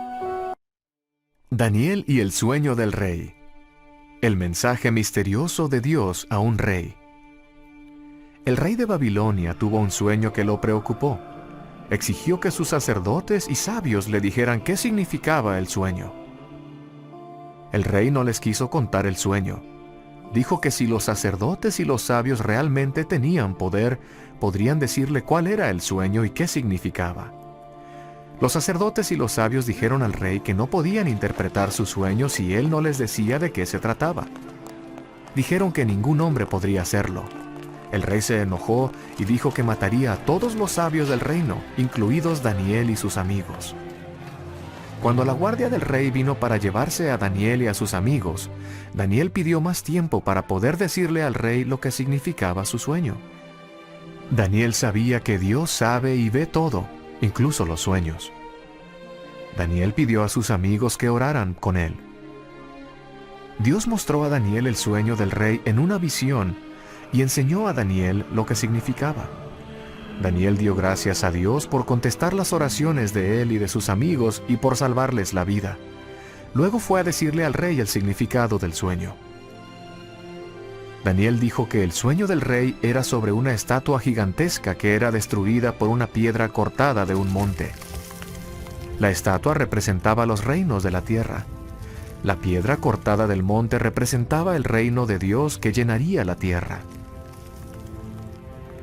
Daniel y el sueño del rey. El mensaje misterioso de Dios a un rey. El rey de Babilonia tuvo un sueño que lo preocupó. Exigió que sus sacerdotes y sabios le dijeran qué significaba el sueño. El rey no les quiso contar el sueño. Dijo que si los sacerdotes y los sabios realmente tenían poder, podrían decirle cuál era el sueño y qué significaba. Los sacerdotes y los sabios dijeron al rey que no podían interpretar su sueño si él no les decía de qué se trataba. Dijeron que ningún hombre podría hacerlo. El rey se enojó y dijo que mataría a todos los sabios del reino, incluidos Daniel y sus amigos. Cuando la guardia del rey vino para llevarse a Daniel y a sus amigos, Daniel pidió más tiempo para poder decirle al rey lo que significaba su sueño. Daniel sabía que Dios sabe y ve todo, incluso los sueños. Daniel pidió a sus amigos que oraran con él. Dios mostró a Daniel el sueño del rey en una visión y enseñó a Daniel lo que significaba. Daniel dio gracias a Dios por contestar las oraciones de él y de sus amigos y por salvarles la vida. Luego fue a decirle al rey el significado del sueño. Daniel dijo que el sueño del rey era sobre una estatua gigantesca que era destruida por una piedra cortada de un monte. La estatua representaba los reinos de la tierra. La piedra cortada del monte representaba el reino de Dios que llenaría la tierra.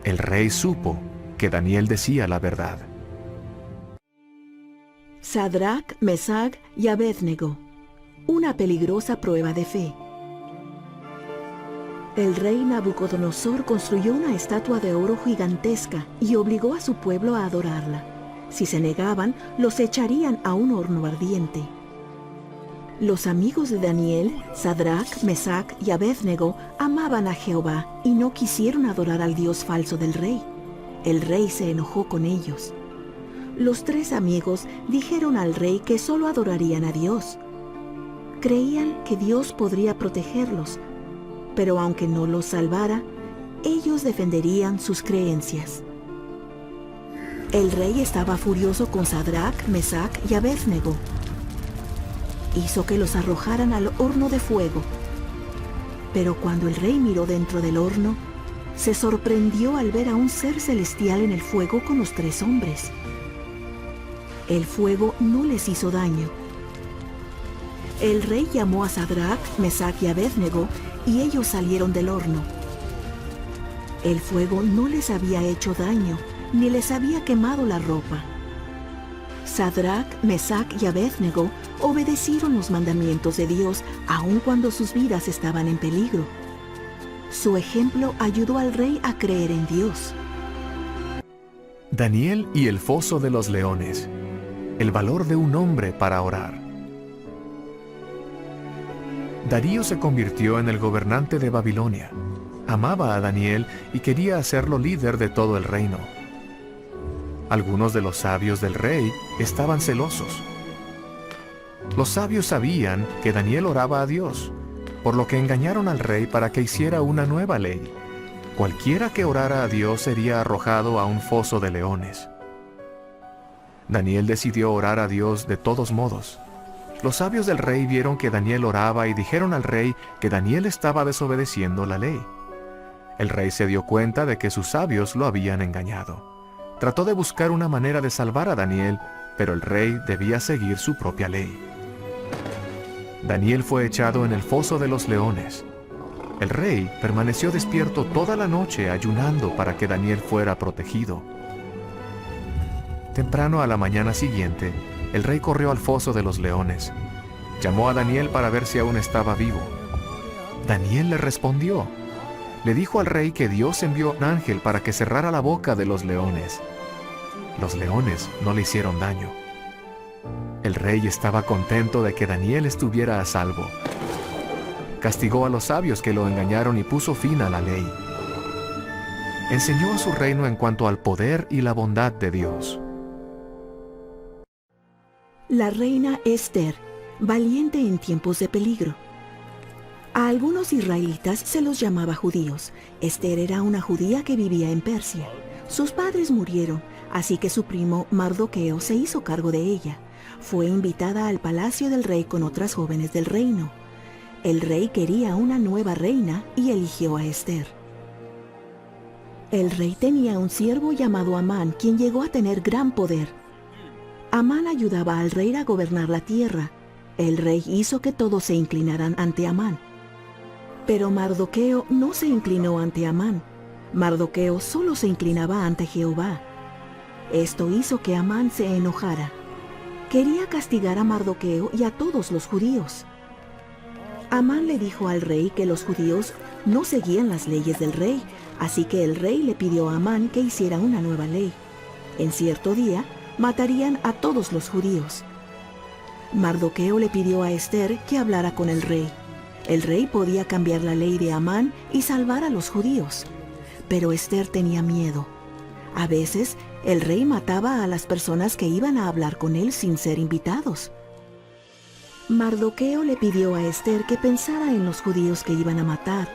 El rey supo que Daniel decía la verdad. Sadrach, Mesach y Abednego. Una peligrosa prueba de fe. El rey Nabucodonosor construyó una estatua de oro gigantesca y obligó a su pueblo a adorarla. Si se negaban, los echarían a un horno ardiente. Los amigos de Daniel, Sadrach, Mesach y Abednego, amaban a Jehová y no quisieron adorar al dios falso del rey. El rey se enojó con ellos. Los 3 amigos dijeron al rey que solo adorarían a Dios. Creían que Dios podría protegerlos, pero aunque no los salvara, ellos defenderían sus creencias. El rey estaba furioso con Sadrach, Mesach y Abednego. Hizo que los arrojaran al horno de fuego. Pero cuando el rey miró dentro del horno, se sorprendió al ver a un ser celestial en el fuego con los 3 hombres. El fuego no les hizo daño. El rey llamó a Sadrach, Mesach y Abednego y ellos salieron del horno. El fuego no les había hecho daño ni les había quemado la ropa. Sadrach, Mesach y Abednego obedecieron los mandamientos de Dios aun cuando sus vidas estaban en peligro. Su ejemplo ayudó al rey a creer en Dios. Daniel y el foso de los leones. El valor de un hombre para orar. Darío se convirtió en el gobernante de Babilonia. Amaba a Daniel y quería hacerlo líder de todo el reino. Algunos de los sabios del rey estaban celosos. Los sabios sabían que Daniel oraba a Dios, por lo que engañaron al rey para que hiciera una nueva ley. Cualquiera que orara a Dios sería arrojado a un foso de leones. Daniel decidió orar a Dios de todos modos. Los sabios del rey vieron que Daniel oraba y dijeron al rey que Daniel estaba desobedeciendo la ley. El rey se dio cuenta de que sus sabios lo habían engañado. Trató de buscar una manera de salvar a Daniel, pero el rey debía seguir su propia ley. Daniel fue echado en el foso de los leones. El rey permaneció despierto toda la noche ayunando para que Daniel fuera protegido. Temprano a la mañana siguiente, el rey corrió al foso de los leones. Llamó a Daniel para ver si aún estaba vivo. Daniel le respondió. Le dijo al rey que Dios envió un ángel para que cerrara la boca de los leones. Los leones no le hicieron daño. El rey estaba contento de que Daniel estuviera a salvo. Castigó a los sabios que lo engañaron y puso fin a la ley. Enseñó a su reino en cuanto al poder y la bondad de Dios. La reina Esther, valiente en tiempos de peligro. A algunos israelitas se los llamaba judíos. Esther era una judía que vivía en Persia. Sus padres murieron, así que su primo Mardoqueo se hizo cargo de ella. Fue invitada al palacio del rey con otras jóvenes del reino. El rey quería una nueva reina y eligió a Esther. El rey tenía un siervo llamado Amán, quien llegó a tener gran poder. Amán ayudaba al rey a gobernar la tierra. El rey hizo que todos se inclinaran ante Amán. Pero Mardoqueo no se inclinó ante Amán. Mardoqueo solo se inclinaba ante Jehová. Esto hizo que Amán se enojara. Quería castigar a Mardoqueo y a todos los judíos. Amán le dijo al rey que los judíos no seguían las leyes del rey, así que el rey le pidió a Amán que hiciera una nueva ley. En cierto día, matarían a todos los judíos. Mardoqueo le pidió a Esther que hablara con el rey. El rey podía cambiar la ley de Amán y salvar a los judíos. Pero Esther tenía miedo. A veces, el rey mataba a las personas que iban a hablar con él sin ser invitados. Mardoqueo le pidió a Esther que pensara en los judíos que iban a matar.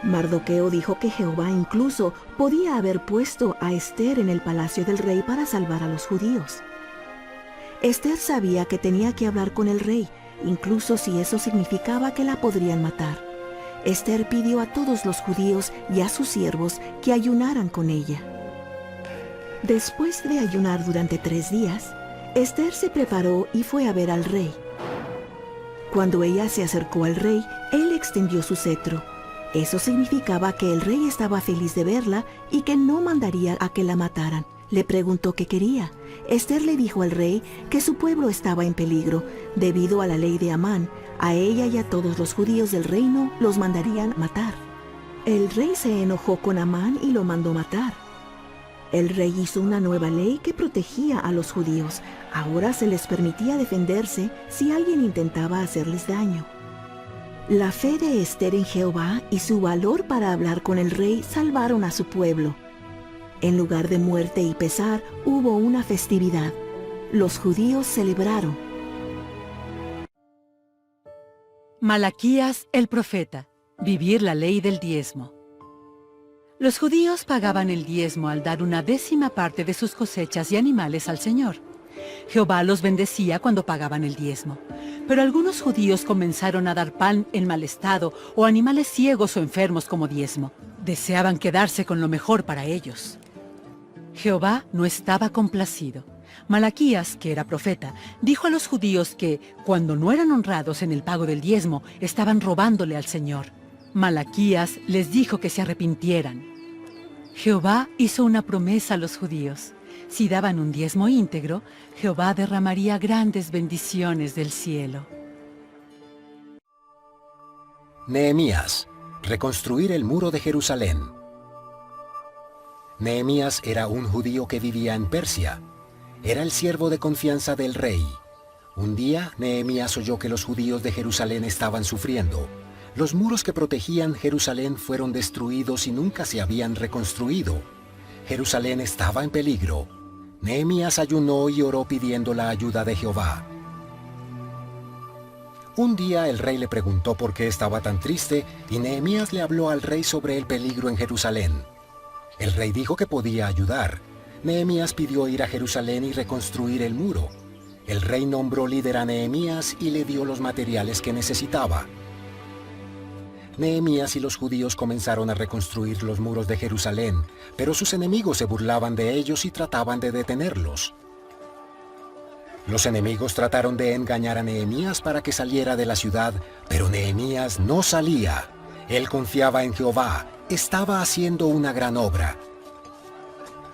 Mardoqueo dijo que Jehová incluso podía haber puesto a Esther en el palacio del rey para salvar a los judíos. Esther sabía que tenía que hablar con el rey, incluso si eso significaba que la podrían matar. Esther pidió a todos los judíos y a sus siervos que ayunaran con ella. Después de ayunar durante 3 días, Esther se preparó y fue a ver al rey. Cuando ella se acercó al rey, él extendió su cetro. Eso significaba que el rey estaba feliz de verla y que no mandaría a que la mataran. Le preguntó qué quería. Esther le dijo al rey que su pueblo estaba en peligro. Debido a la ley de Amán, a ella y a todos los judíos del reino los mandarían matar. El rey se enojó con Amán y lo mandó matar. El rey hizo una nueva ley que protegía a los judíos. Ahora se les permitía defenderse si alguien intentaba hacerles daño. La fe de Esther en Jehová y su valor para hablar con el rey salvaron a su pueblo. En lugar de muerte y pesar, hubo una festividad. Los judíos celebraron. Malaquías el profeta. Vivir la ley del diezmo. Los judíos pagaban el diezmo al dar 1/10 parte de sus cosechas y animales al Señor. Jehová los bendecía cuando pagaban el diezmo. Pero algunos judíos comenzaron a dar pan en mal estado o animales ciegos o enfermos como diezmo. Deseaban quedarse con lo mejor para ellos. Jehová no estaba complacido. Malaquías, que era profeta, dijo a los judíos que, cuando no eran honrados en el pago del diezmo, estaban robándole al Señor. Malaquías les dijo que se arrepintieran. Jehová hizo una promesa a los judíos. Si daban un diezmo íntegro, Jehová derramaría grandes bendiciones del cielo. Nehemías. Reconstruir el muro de Jerusalén. Nehemías era un judío que vivía en Persia. Era el siervo de confianza del rey. Un día, Nehemías oyó que los judíos de Jerusalén estaban sufriendo. Los muros que protegían Jerusalén fueron destruidos y nunca se habían reconstruido. Jerusalén estaba en peligro. Nehemías ayunó y oró pidiendo la ayuda de Jehová. Un día el rey le preguntó por qué estaba tan triste y Nehemías le habló al rey sobre el peligro en Jerusalén. El rey dijo que podía ayudar. Nehemías pidió ir a Jerusalén y reconstruir el muro. El rey nombró líder a Nehemías y le dio los materiales que necesitaba. Nehemías y los judíos comenzaron a reconstruir los muros de Jerusalén, pero sus enemigos se burlaban de ellos y trataban de detenerlos. Los enemigos trataron de engañar a Nehemías para que saliera de la ciudad, pero Nehemías no salía. Él confiaba en Jehová, estaba haciendo una gran obra.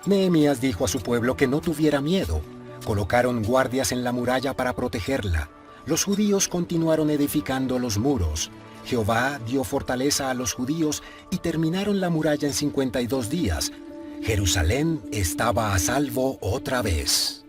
Nehemías dijo a su pueblo que no tuviera miedo. Colocaron guardias en la muralla para protegerla. Los judíos continuaron edificando los muros. Jehová dio fortaleza a los judíos y terminaron la muralla en 52 días. Jerusalén estaba a salvo otra vez.